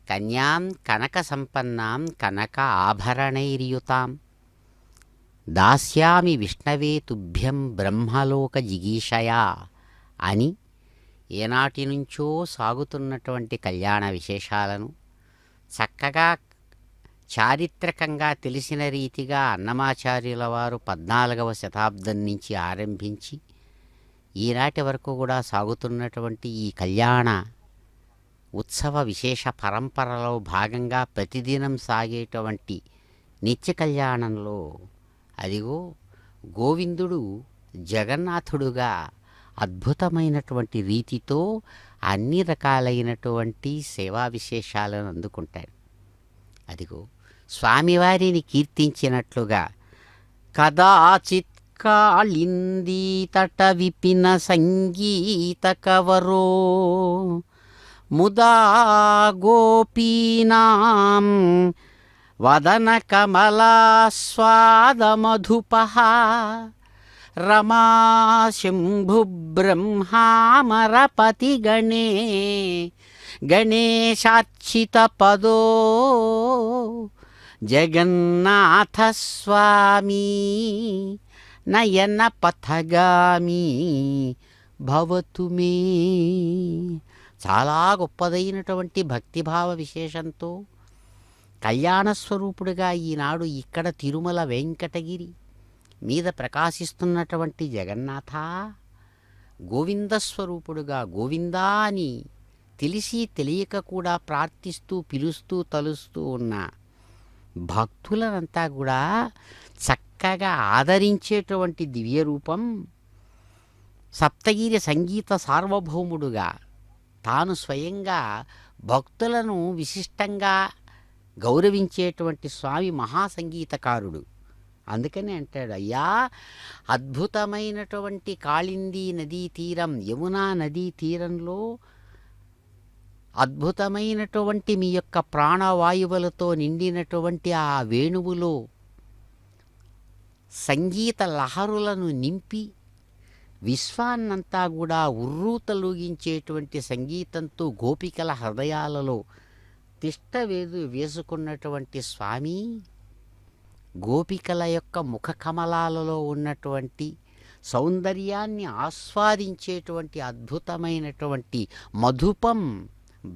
కన్యాం కనక సంపన్నాం కనక ఆభరణైర్యుతాం దాస్యామి విష్ణవే తుభ్యం బ్రహ్మలోక జిగీషయా అని ఏనాటి నుంచో సాగుతున్నటువంటి కళ్యాణ విశేషాలను చక్కగా చారిత్రకంగా తెలిసిన రీతిగా అన్నమాచార్యుల వారు 14వ శతాబ్దం నుంచి ఆరంభించి ఈనాటి వరకు కూడా సాగుతున్నటువంటి ఈ కళ్యాణ ఉత్సవ విశేష పరంపరలో భాగంగా ప్రతిదినం సాగేటువంటి నిత్య కళ్యాణంలో అదిగో గోవిందుడు జగన్నాథుడుగా అద్భుతమైనటువంటి రీతితో అన్ని రకాలైనటువంటి సేవా విశేషాలను అందుకుంటాడు. అదిగో స్వామివారిని కీర్తించినట్లుగా కదాచిత్ కాళిందీ తట విపిన సంగీత కవరో ముదా గోపీనాం వదన కమలాస్వాదమధుపః రమా శంభు బ్రహ్మామరపతి గణే గణేశార్చిత పదో జగన్నాథ స్వామి నయన పథగామి భవతు మే. చాలా గొప్పదైనటువంటి భక్తిభావ విశేషంతో కళ్యాణస్వరూపుడుగా ఈనాడు ఇక్కడ తిరుమల వెంకటగిరి మీద ప్రకాశిస్తున్నటువంటి జగన్నాథ గోవిందస్వరూపుడుగా గోవిందా అని తెలిసి తెలియక కూడా ప్రార్థిస్తూ పిలుస్తూ తలుస్తూ ఉన్న భక్తులనంతా కూడా చక్కగా ఆదరించేటువంటి దివ్యరూపం సప్తగిరి సంగీత సార్వభౌముడుగా తాను స్వయంగా భక్తులను విశిష్టంగా గౌరవించేటువంటి స్వామి మహాసంగీతకారుడు. అందుకని అంటాడు, అయ్యా అద్భుతమైనటువంటి కాళిందీ నదీ తీరం, యమునా నదీ తీరంలో అద్భుతమైనటువంటి మీ యొక్క ప్రాణవాయువులతో నిండినటువంటి ఆ వేణువులో సంగీత లహరులను నింపి విశ్వాన్నంతా కూడా ఉర్రూతలూగించేటువంటి సంగీతంతో గోపికల హృదయాలలో తిష్టవేదు వేసుకున్నటువంటి స్వామి, గోపికల యొక్క ముఖ కమలాలలో ఉన్నటువంటి సౌందర్యాన్ని ఆస్వాదించేటువంటి అద్భుతమైనటువంటి మధుపం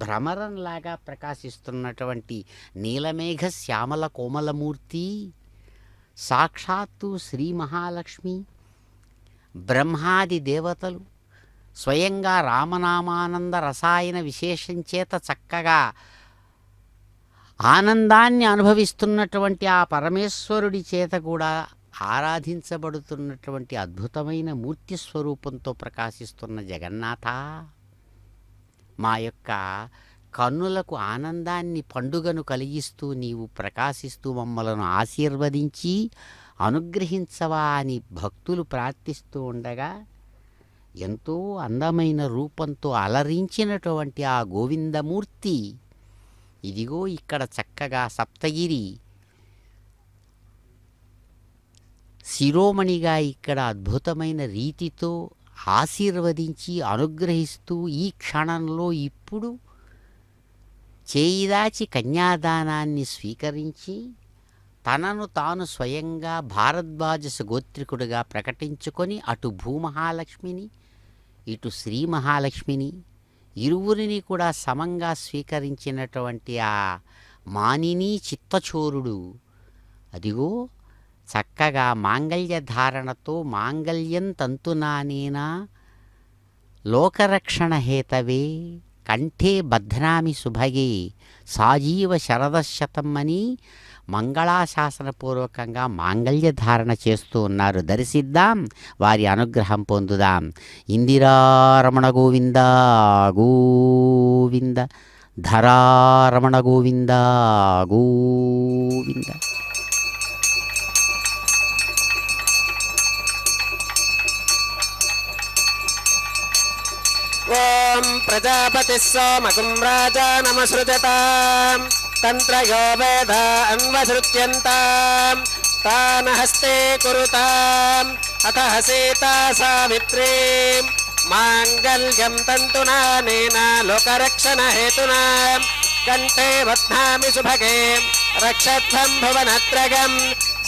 భ్రమరంలాగా ప్రకాశిస్తున్నటువంటి నీలమేఘ శ్యామల కోమలమూర్తి సాక్షాత్తు శ్రీ మహాలక్ష్మి, బ్రహ్మాది దేవతలు స్వయంగా రామనామానంద రసాయన విశేషం చేత చక్కగా ఆనందాన్ని అనుభవిస్తున్నటువంటి ఆ పరమేశ్వరుడి చేత కూడా ఆరాధించబడుతున్నటువంటి అద్భుతమైన మూర్తి స్వరూపంతో ప్రకాశిస్తున్న జగన్నాథ, మా యొక్క కన్నులకు ఆనందాన్ని పండుగను కలిగిస్తూ నీవు ప్రకాశిస్తూ మమ్మలను ఆశీర్వదించి అనుగ్రహించవా అని భక్తులు ప్రార్థిస్తూ ఉండగా, ఎంతో అందమైన రూపంతో అలరించినటువంటి ఆ గోవిందమూర్తి ఇదిగో ఇక్కడ చక్కగా సప్తగిరి శిరోమణిగా ఇక్కడ అద్భుతమైన రీతితో ఆశీర్వదించి అనుగ్రహిస్తూ ఈ క్షణంలో ఇప్పుడు చేయిదాచి కన్యాదానాన్ని స్వీకరించి తనను తాను స్వయంగా భారద్వాజ గోత్రికుడిగా ప్రకటించుకొని అటు భూమహాలక్ష్మిని ఇటు శ్రీ మహాలక్ష్మిని ఇరువురిని కూడా సమంగా స్వీకరించినటువంటి ఆ మానిని చిత్తచోరుడు అదిగో చక్కగా మాంగళ్య ధారణతో మాంగళ్యం తంతునానేనా లోకరక్షణ హేతవే కంఠే బధ్నామి సుభగే సాజీవ శరదశతం అని మంగళాశాసనపూర్వకంగా మాంగళ్య ధారణ చేస్తూ ఉన్నారు. దర్శిద్దాం, వారి అనుగ్రహం పొందుదాం. ఇందిరారమణ గోవింద గోవింద, ధరారమణ గోవింద గోవింద. ఓం ప్రజాపతి సోమకుం రాజా నమసృజతాం తంత్రయో వేద అన్వసృత్యంతాం తాన హస్తే కురుతాం అథ సీతా సావిత్రీ మాంగళ్యం తంతునానేన లోకరక్షణ హేతునా కంఠే బధ్నామి సుభగే రక్షధ్వం భువనత్రయం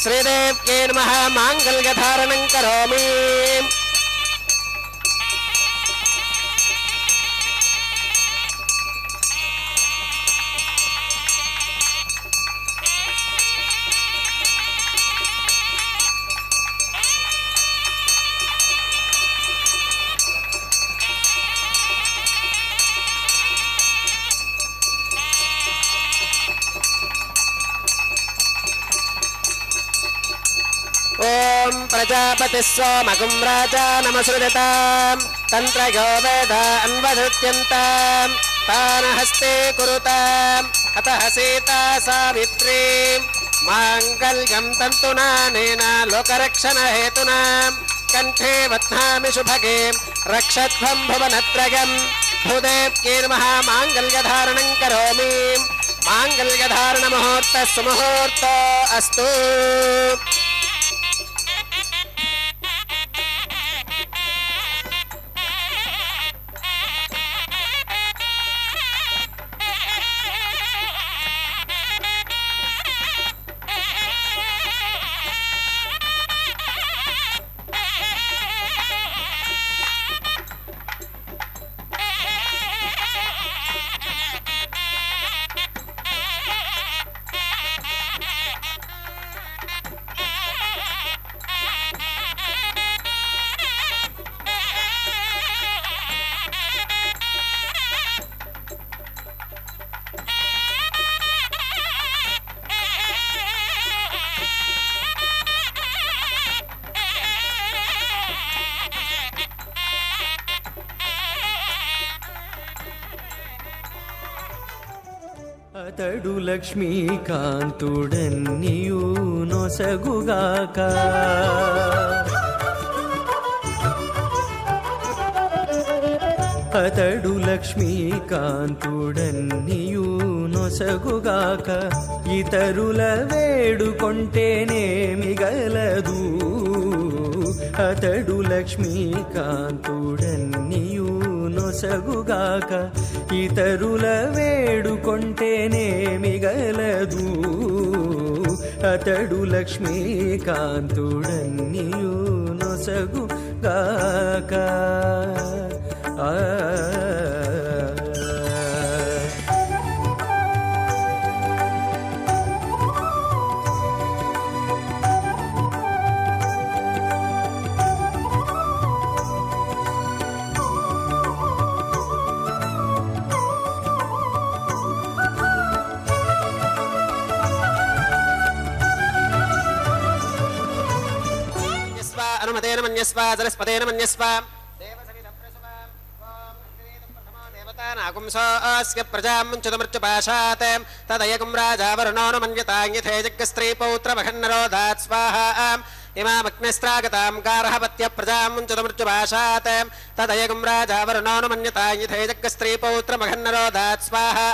శ్రీదేవ్యై నమః మాంగళ్యధారణం కరోమి. ఓం ప్రజాపతి సోమకుం రాజా నమసృజతాం తంత్రయో వేద అన్వసృత్యంతాం తాన హస్తే కురుతాం అథ సీతా సావిత్రీ మాంగళ్యం తంతునానేన లోకరక్షణ హేతునా కంఠే బధ్నామి శుభగే రక్షధ్వం భువనత్రయం భూదేవ్యై నమః మాంగళ్యధారణం కరోమి. మాంగళ్యధారణ ముహూర్త సుముహూర్త అస్తు. అతడు లక్ష్మీకాంతుడన్నియు నొసగుగాక అతడు లక్ష్మీకాంతుడన్నియు నొసగుగాక ఇతరుల వేడుకొంటేనేమి గలదు అతడు లక్ష్మీకాంతుడన్నియు నొసగుగాక ఇతరుల వేడుకొంటేనేమి గలదు అతడు లక్ష్మీకాంతుడన్నియు నొసగుగాక అనుమతేన మన్యస్వ సరస్వతేన మన్యస్వ నాగుంసోస్య ప్రజాం చుతమృత్యుపాశాత్ తదయగుం రాజా వరుణో ను మన్యతాంగిథే జగ్స్త్రీ పౌత్రమహన్నరోధాత్ స్వాహా ఇమామగ్నిస్త్రాగతాం గార్హపత్య ప్రజాం చుతమృత్యుపాశాత్ తదయగుం రాజా వరుణో ను మన్యతాంగిథే జగ్స్త్రీ పౌత్రమహన్నరోధాత్ స్వాహా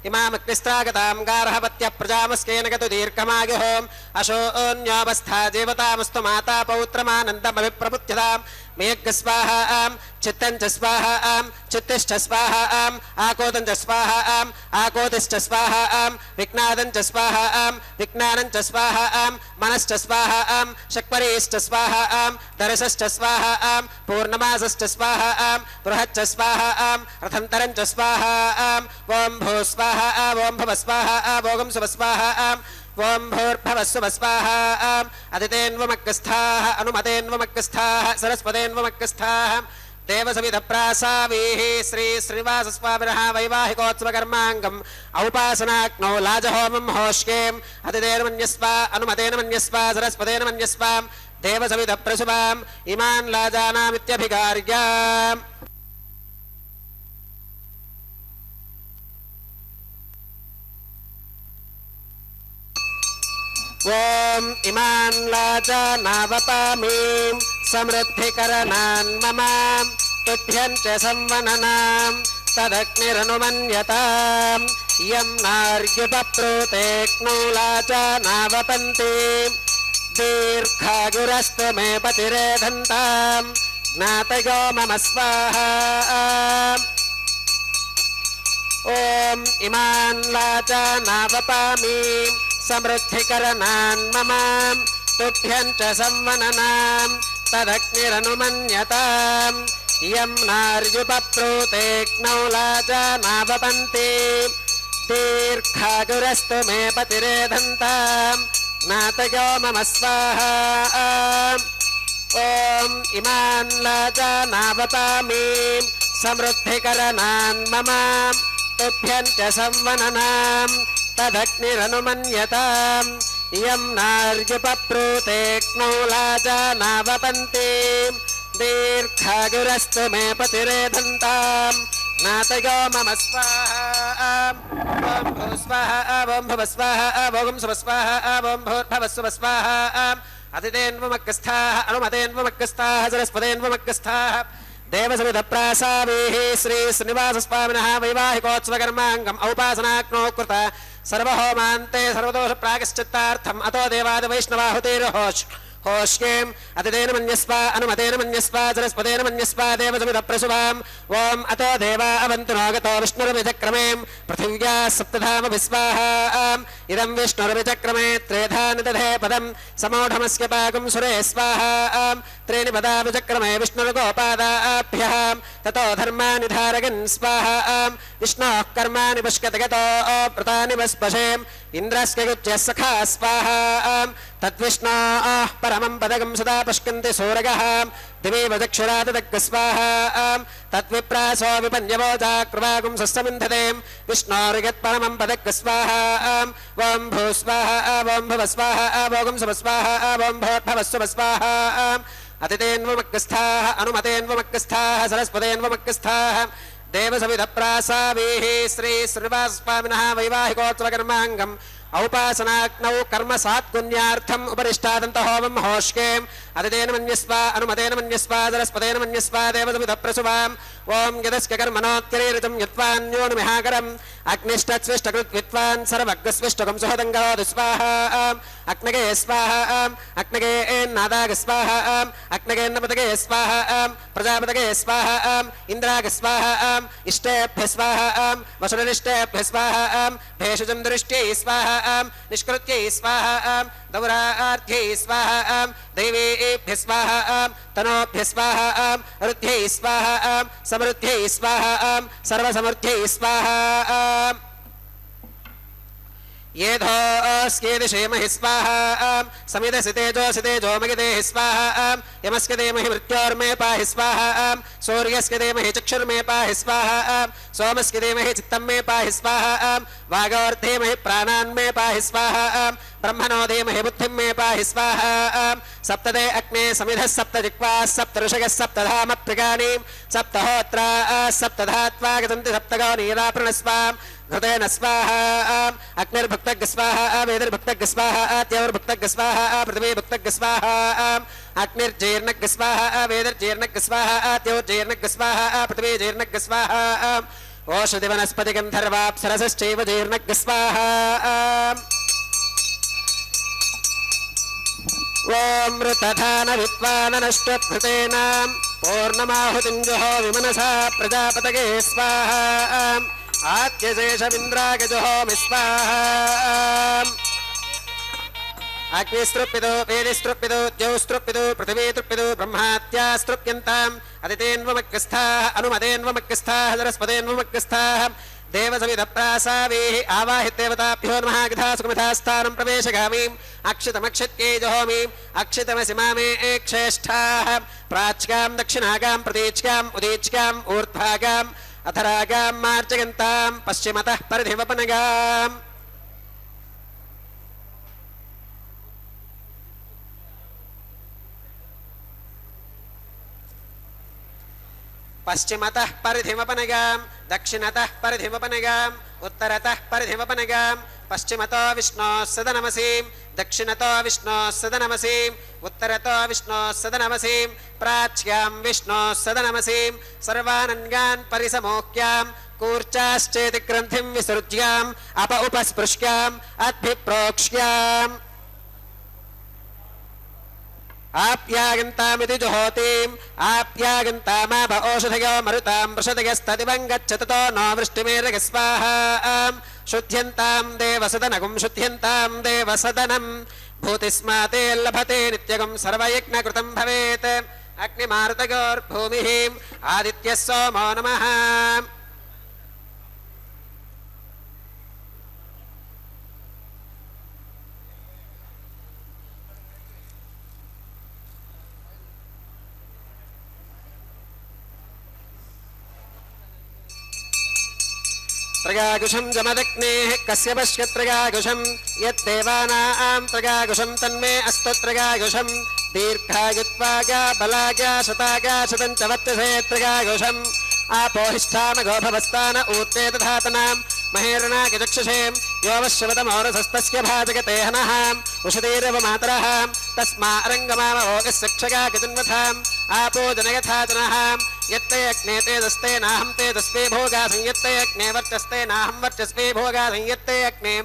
ఇమామగ్నిస్త్రాగతాం గార్హపత్య ప్రజామస్కేన గతు దీర్ఘమాయుః అశోన్యోపస్థా జీవతామస్తు మాతా పౌత్రమానందమభిప్రబుధ్యతాం మేఘ స్వాహా చిత్తం చ స్వాహా చిత్తిశ్చ స్వాహా ఆకోదం చ స్వాహా ఆకోతిశ్చ స్వాహా విఘ్నాదం చ స్వాహా విజ్ఞానం చ స్వాహా మనశ్చ స్వాహా శక్వరీశ్చ స్వాహా దరసశ్చ స్వాహా పూర్ణమాసశ్చ స్వాహా బృహచ్చ స్వాహా రథంతరం చ స్వాహా ఓం భూ స్వాహా ఓం భవ స్వాహా ఓం శుభ స్వాహా ఓం భూర్భవస్వ స్వాహా అదితేన్వమగ్గస్థాః అనుమతేన్వమగ్గస్థాః సరస్వతేన్వమగ్గస్థాః దేవసవిధప్రాసావీః శ్రీ శ్రీనివాసస్వామినः వైవాహికోత్సవకర్మాంగం ఔపాసనాగ్నౌ లాజహోమం హోష్యేం అదితేన్మన్యస్వ అనుమతేన మన్యస్వ సరస్వతేన మన్యస్వ దేవసవిధప్రసువాం ఇమాన్ లాజానామిత్యభికార్య ఓం ఇమాన్ లాజానావపామీం సమృద్ధికరణాన్ మమ తుభ్యం చ సంవననాం తదగ్నిరనుమన్యతాం యం నార్యుపప్రోతేక్నౌ లాజానావపంతి దీర్ఘాగురస్తు మే పతిరేధంతాం జ్ఞాతయో మమ స్వాహా ఓం ఇమాన్ లాజానావపామీం సమృద్ధికరణాన్ మమ తుభ్యం చ సంవననాం తదగ్నిరనుమన్యతాం యం నార్యుపప్రోతేక్నౌ లాజానావపంతి దీర్ఘాగురస్తు మే పతిరేధంతాం జ్ఞాతయో మమ స్వాహా ఓం ఇమాన్ లాజానావపామీం సమృద్ధికరణాన్ మమ తుభ్యం చ సంవననాం తదగ్నిరనుమన్యతాం యం నార్యుపప్రోతేక్నౌ లాజానావపంతి దీర్ఘాగురస్తు మే పతిరేధంతాం జ్ఞాతయో మమ స్వాహా ఓం భూ స్వాహా ఓం భువ స్వాహా ఓం శుభ స్వాహా ఓం భూర్భవస్వ స్వాహా అతిథేన్వమగ్గస్థాః అనుమతేన్వమగ్గస్థాః సరస్వతేన్వమగ్గస్థాః దేవసవిధప్రాసావీః శ్రీ శ్రీనివాసస్వామినः వైవాహికోత్సవకర్మాంగం ఔపాసనాగ్నౌ కృత సర్వహోమాంతే సర్వదోష ప్రాగశ్చిత్తార్థం అతో దేవాదివైష్ణవాహుతిర్హోష్ హోష్యేం అతిథేన మన్యస్వ అనుమతేన మన్యస్వ సరస్వతేన మన్యస్వ దేవసమిధప్రసువాం ఓం అతో దేవా అవంతు నాగతో విష్ణురవిచక్రమే పృథివ్యా సప్తధామ విస్వాహా ఇదం విష్ణురవిచక్రమే త్రేధా నిదధే పదం సమూఢమస్య పాకం సురే స్వాహా త్రీణి పదా విచక్రమే విష్ణుర్గోపాదాభ్యః తతో ధర్మాని ధారయన్ స్వాహా విష్ణోః కర్మాణి పుష్కతగతో పృతాని వస్పశేం ఇంద్రస్య గుజ్యః సఖా స్వాహా తద్విష్ణోః పరమం పదగం సదా పశ్యంతి సూరగः దివేవ చక్షురాదదగ్గ స్వాహా తద్విప్రాసో విపన్యవోచాక్రవాగుం సస్సమింధతే విష్ణోర్యత్పరమం పదగ్గ స్వాహా ఓం భూ స్వాహా ఓం భువ స్వాహా ఓం శుభ స్వాహా ఓం భూర్భవస్వ స్వాహా అతిథేన్వమగ్గస్థాః అనుమతేన్వమగ్గస్థాః సరస్వతేన్వమగ్గస్థాః देवसविधप्रासावीः श्री श्रीनिवासस्वामिनः वैवाहिकोत्सवकर्माङ्गम् औपासनाग्नौ कर्म सात्पुण्यार्थम् उपरिष्टादन्त होमं होष्के अदितेन मन्यस्वा अनुमतेन मन्यस्वा सरस्वतेन मन्यस्वा देवसविधप्रसुवाम् ओं यदस्य कर्मणोत्करीरितं यत्वान्योनुमिहाकरम् अग्निष्टस्विष्टकृत् विद्वान् सर्वग्रस्विष्टकं सुहदङ्गो दुस्वाहा अग्नगे स्वाहा अग्नगे एन्नादाग स्वाहा अग्नगेन्नपतगे स्वाहा प्रजापतगे स्वाहा इन्द्राग स्वाहा इष्टेभ्य स्वाहा वसुरनिष्टेभ्य स्वाहा भेषजं दृष्ट्यै स्वाहा निष्कृत्यै स्वाहा दौरार्थ्यै स्वाहा दैवेभ्य स्वाहा तनोभ्य स्वाहा रुद्ध्यै स्वाहा समृद्ध्यै स्वाहा सर्वसमृद्ध्यै स्वाहा येधोऽस्येदिशेमहि स्वाहा समिदसितेजो मगिदेहि स्वाहा यमस्य देमहि मृत्योर्मे पाहि स्वाहा सूर्यस्य देमहि चक्षुर्मे पाहि स्वाहा सोमस्य देमहि चित्तं मे पाहि स्वाहा वागोर्धेमहि प्राणान् मे पाहि स्वाहा ब्रह्मणो धीमहि बुद्धिं मे पाहि स्वाहा सप्तदे अग्ने समिधः सप्त जिह्वाः सप्त ऋषयः सप्तधामत्रिकाणि सप्तहोत्राः सप्तधात्वा गतन्ति सप्तगो नीराप्रणस्वाम् घृतेन स्वाहा अग्निर्भुक्तग् स्वाहा वेदिर्भुक्तग् स्वाहा द्यौर्भुक्तग् स्वाहा पृथिवीभुक्तग् स्वाहा अग्निर्जीर्णग् स्वाहा वेदिर्जीर्णग् स्वाहा द्यौर्जीर्णग् स्वाहा पृथिवीजीर्णग् स्वाहा ओषधिवनस्पतिगन्धर्वाप्सरसश्चैव जीर्णग् स्वाहा ॐ मृतधान विद्वाननष्टभृतेन पूर्णमाहुतिं जुहोमि मनसा प्रजापतये स्वाहा आद्यशेषमिन्द्रागजुहोमि स्वाहा अग्निस्तृप्यतो वेदिस्तृप्यतो द्यौस्तृप्यतो पृथिवीतृप्यतो ब्रह्माद्यास्तृप्यन्ताम् अदितेन्वमग्रस्थाः अनुमतेन्वमग्रस्थाः सरस्वतेन्वमग्रस्थाः देवसविधप्रासावीः आवाहिदेवताभ्यो नमः गधा सुखमिधास्थानं प्रवेशगामीम् अक्षितमक्षित्यै जहोमीम् अक्षितमसि मामे क्षेष्ठाः प्राच्यां दक्षिणागां प्रतीच्याम् उदीच्याम् ऊर्ध्वागाम् अथरागां मार्जयन्तां पश्चिमतः परिधिवपनगाम् पश्चिमतः परिधिवपनगां दक्षिणतः परिधिवपनगां उत्तरतः परिधिवपनगां पश्चिमतो विष्णोः सदनमसीं दक्षिणतो विष्णोः सदनमसीं उत्तरतो विष्णोः सदनमसीं प्राच्यां विष्णोः सदनमसीं सर्वानन्यान् परिसमोक्यां कूर्चाश्चेति ग्रन्थिं विसृज्याम् अप उपस्पृश्याम् अद्भिप्रोक्ष्याम् आप्यागन्तामिति जुहोतिम् आप्यागन्तामाप ओषधयो मरुतां वृषदयस्तदिवं गच्छततो नो वृष्टिमेरग स्वाहा शुद्ध्यन्तां देवसदनगुं शुद्ध्यन्तां देवसदनं भूतिस्माते लभते नित्यगुं सर्वयज्ञकृतं भवेत् अग्निमारुतयोर्भूमिः आदित्यः सोमो नमः त्रयागुषं जमदग्नेः कस्य त्रयागुषं यद्देवानां त्रयागुषं तन्मे अस्तु त्रयागुषं दीर्घायुत्वागा बलागा शतागा शतं च वर्तसे त्रयागुषम् आपोहिष्ठामगो भवस्तान ऊते दधातनां महेरणागचक्षुषे यो वश्यवतमोरसस्तस्य भाजगते हनः उषतीरव मातरः तस्मा अरङ्गमामभोगशिक्षगा गजन्वथाम् आपो जनयथा जनः यत्ते अग्ने तेजस्ते नाहं तेजस्वे भोगा संयत्ते अग्ने वर्चस्ते नाहं वर्चस्वे भोगा संयत्ते अग्ने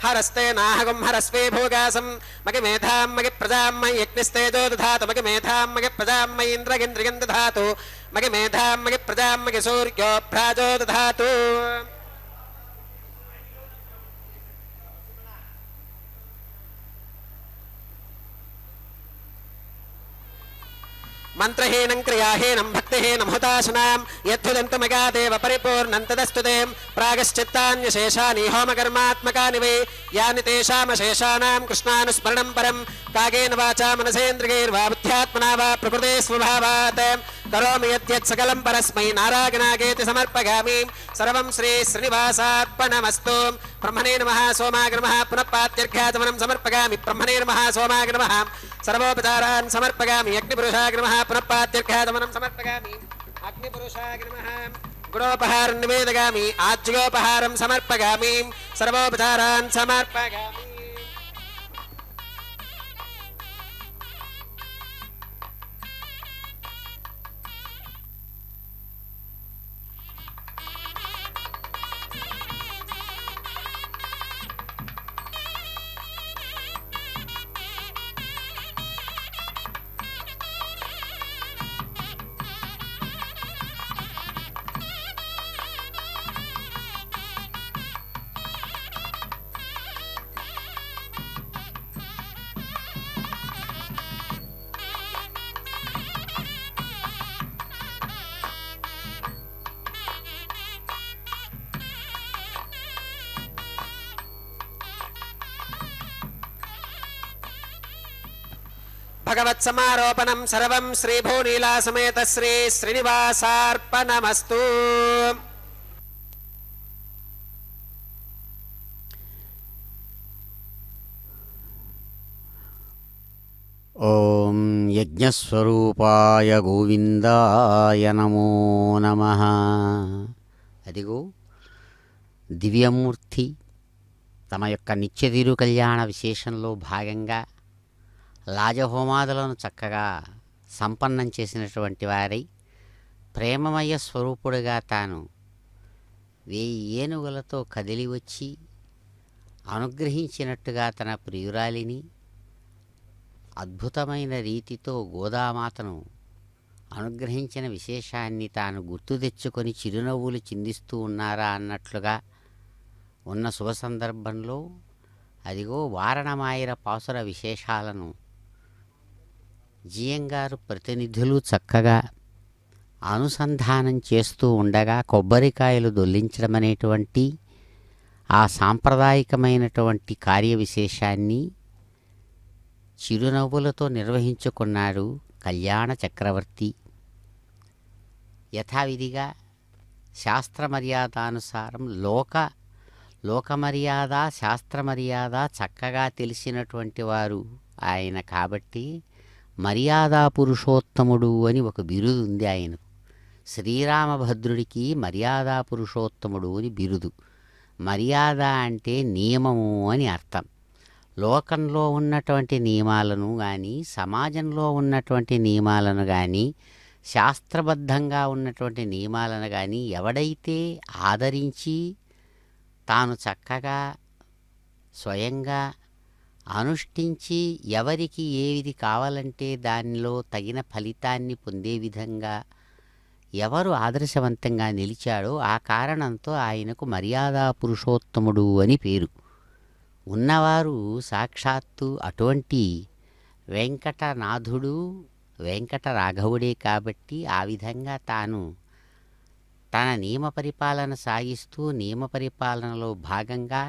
हरस्ते नाहगुं हरस्वे भोगासं मगे मेधां मगे प्रजां मयि यज्ञस्तेजो दधातु मगे मेधां मगे प्रजां मयि इन्द्रगिन्द्रियं दधातु मगे मेधां मगे प्रजां मगे सूर्यो भ्राजो दधातु मंत्रहीनं क्रियाहीनं भक्तिहीनं हुताशनां यद्धुदन्तमगादेव परिपूर्णं तदस्तुते प्रागश्चित्तान्यशेषानि होमकर्मात्मकानि वै यानि तेषामशेषाणां कृष्णानुस्मरणं परं कागेन वाचा मनसेन्द्रियैर्वा बुद्ध्यात्मना वा प्रकृते स्वभावात् करोमि यद्यत् सकलं परस्मै नारायणागेति समर्पयामि सर्वं श्री श्रीनिवासार्पणमस्तु ब्रह्मणे नमः सोमाय नमः पुनः पात्यर्घ्याचमनं समर्पयामि ब्रह्मणे नमः सोमाय नमः सर्वोपचारान् समर्पयामि अग्निपुरुषाय नमः पुनः पात्यर्घ्याचमनं समर्पयामि अग्निपुरुषाय नमः గుణోపహారం నివేదగామి ఆజ్యోపహారం సమర్పగామి సర్వోపచారాన్ సమర్పగామి. భగవత్సమారోపణం సర్వం శ్రీభూనీలాసమేత శ్రీ శ్రీనివాసార్పణమస్తు. ఓం యజ్ఞస్వరూపాయ గోవిందాయ నమో నమః. అదిగో దివ్యమూర్తి తమ యొక్క నిత్యతీరు కళ్యాణ విశేషంలో భాగంగా లాజహోమాదులను చక్కగా సంపన్నం చేసినటువంటి వారై ప్రేమమయ స్వరూపుడుగా తాను 1000 ఏనుగులతో కదిలి వచ్చి అనుగ్రహించినట్టుగా తన ప్రియురాలిని అద్భుతమైన రీతితో గోదామాతను అనుగ్రహించిన విశేషాన్ని తాను గుర్తు తెచ్చుకొని చిరునవ్వులు చిందిస్తూ ఉన్నారా అన్నట్లుగా ఉన్న శుభ సందర్భంలో అదిగో వారణమాయిర పాసుర విశేషాలను జియంగారు ప్రతినిధులు చక్కగా అనుసంధానం చేస్తూ ఉండగా కొబ్బరికాయలు దొల్లించడం అనేటువంటి ఆ సాంప్రదాయకమైనటువంటి కార్యవిశేషాన్ని చిరునవ్వులతో నిర్వహించుకున్నాడు కళ్యాణ చక్రవర్తి. యథావిధిగా శాస్త్రమర్యాదానుసారం లోకమర్యాద శాస్త్రమర్యాద చక్కగా తెలిసినటువంటి వారు ఆయన కాబట్టి మర్యాదా పురుషోత్తముడు అని ఒక బిరుదు ఉంది ఆయనకు. శ్రీరామభద్రుడికి మర్యాదా పురుషోత్తముడు అని బిరుదు. మర్యాద అంటే నియమము అని అర్థం. లోకంలో ఉన్నటువంటి నియమాలను కానీ సమాజంలో ఉన్నటువంటి నియమాలను కానీ శాస్త్రబద్ధంగా ఉన్నటువంటి నియమాలను కానీ ఎవడైతే ఆదరించి తాను చక్కగా స్వయంగా అనుష్ఠించి ఎవరికి ఏది కావాలంటే దానిలో తగిన ఫలితాన్ని పొందే విధంగా ఎవరు ఆదర్శవంతంగా నిలిచాడో ఆ కారణంతో ఆయనకు మర్యాదా పురుషోత్తముడు అని పేరు. ఉన్నవారు సాక్షాత్తు అటువంటి వెంకటనాథుడు వెంకటరాఘవుడే కాబట్టి ఆ విధంగా తాను తన నియమ పరిపాలన సాగిస్తూ నియమ పరిపాలనలో భాగంగా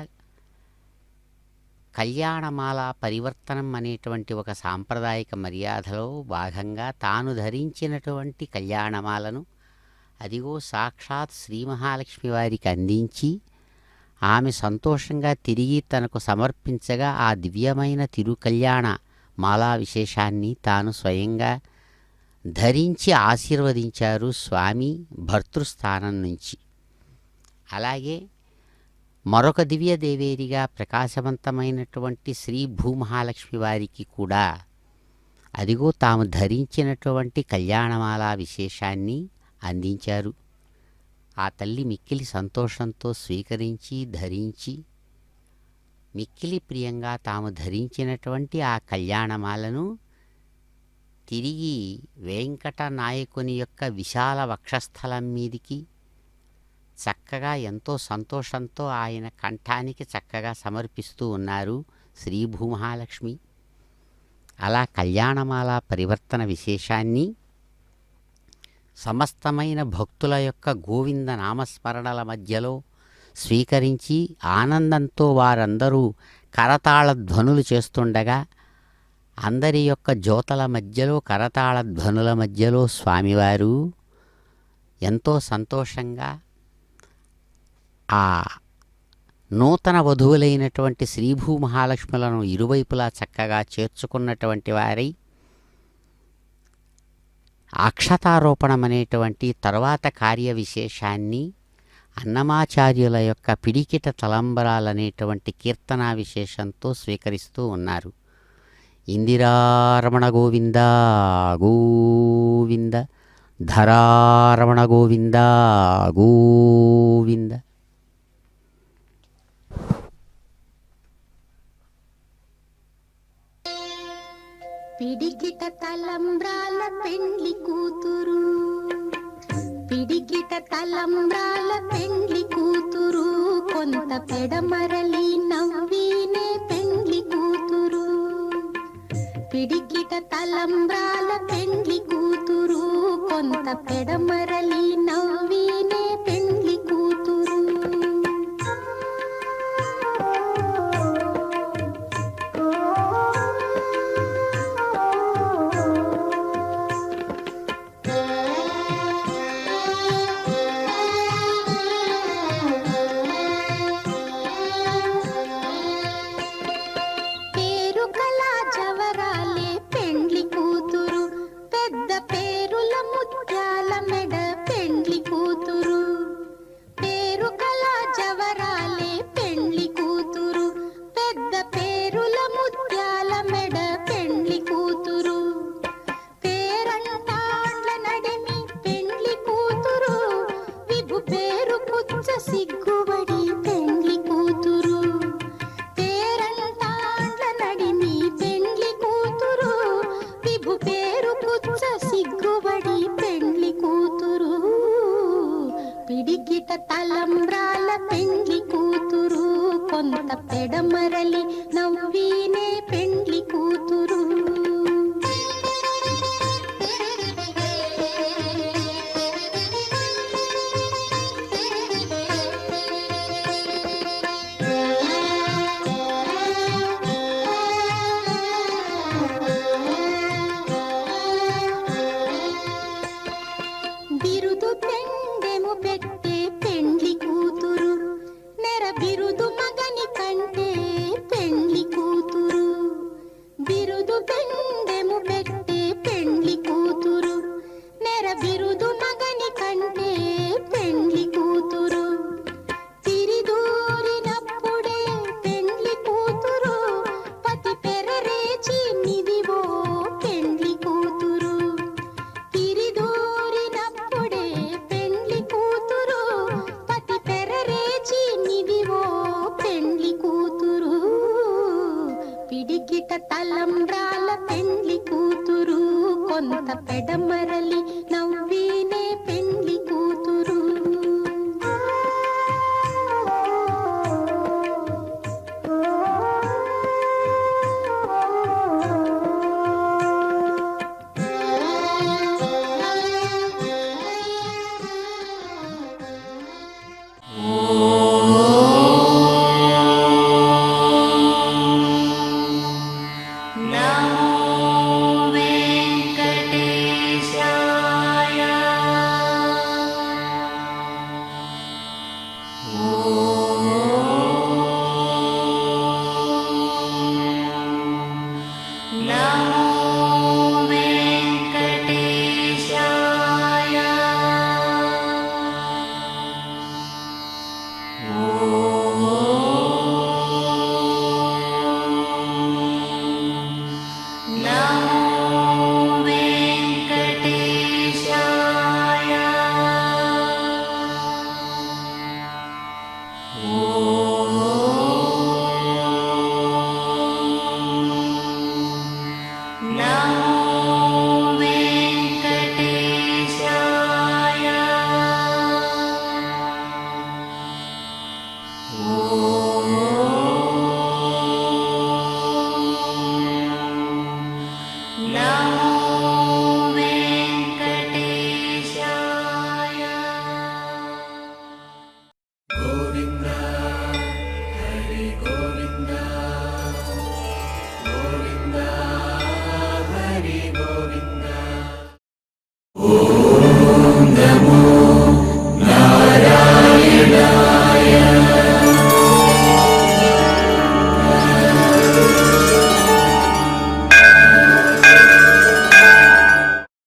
కళ్యాణమాల పరివర్తనం అనేటువంటి ఒక సాంప్రదాయక మర్యాదలో భాగంగా తాను ధరించినటువంటి కళ్యాణమాలను అదిగో సాక్షాత్ శ్రీ మహాలక్ష్మి వారికి అందించి ఆమె సంతోషంగా తిరిగి తనకు సమర్పించగా ఆ దివ్యమైన తిరుకళ్యాణ మాలా విశేషాన్ని తాను స్వయంగా ధరించి ఆశీర్వదించారు స్వామి భర్తృస్థానం నుంచి. అలాగే మరొక దివ్య దేవేరిగా ప్రకాశవంతమైనటువంటి శ్రీ భూమహాలక్ష్మి వారికి కూడా అదిగో తాము ధరించినటువంటి కళ్యాణమాల విశేషాన్ని అందించారు. ఆ తల్లి మిక్కిలి సంతోషంతో స్వీకరించి ధరించి మిక్కిలి ప్రియంగా తాము ధరించినటువంటి ఆ కళ్యాణమాలను తిరిగి వెంకట నాయకుని యొక్క విశాల వక్షస్థలం మీదికి చక్కగా ఎంతో సంతోషంతో ఆయన కంఠానికి చక్కగా సమర్పిస్తూ ఉన్నారు శ్రీ భూమహాలక్ష్మి. అలా కళ్యాణమాల పరివర్తన విశేషాన్ని సమస్తమైన భక్తుల యొక్క గోవింద నామస్మరణల మధ్యలో స్వీకరించి ఆనందంతో వారందరూ కరతాళ ధ్వనులు చేస్తుండగా అందరి యొక్క జ్యోతల మధ్యలో కరతాళ ధ్వనుల మధ్యలో స్వామివారు ఎంతో సంతోషంగా ఆ నూతన వధువులైనటువంటి శ్రీభూమహాలక్ష్ములను ఇరువైపులా చక్కగా చేర్చుకున్నటువంటి వారై అక్షతారోపణం అనేటువంటి తరువాత కార్య విశేషాన్ని అన్నమాచార్యుల యొక్క పిడికిట తలంబరాలనేటువంటి కీర్తనా విశేషంతో స్వీకరిస్తూ ఉన్నారు. ఇందిరారమణ గోవింద గోవింద, ధరారమణ గోవింద గోవింద. పిడికిట తలంబ్రాల పెండ్లి కూతురు, పిడికిట తలంబ్రాల పెండ్లి కూతురు, కొంత పెడమరలి నవ్వీనే పెండ్లి కూతురు. పిడికిట తలంబ్రాల పెండ్లి కూతురు, కొంత పెడమరలి నవ్వీనే పెండ్లి కూతురు. సిగ్గుబడి పెండ్లి కూతురు, పేరంటాండ్ల నడిమి పెండ్లి కూతురు, విభు పేరు పుచ్చ సిగ్గుబడి పెండ్లి కూతురు. పిడికిట తలంబ్రాల పెండ్లి కూతురు, కొంత పెడమరలి నవ్వీనే పెండ్లి కూతురు. బిరుదు పెండెము పెట్టి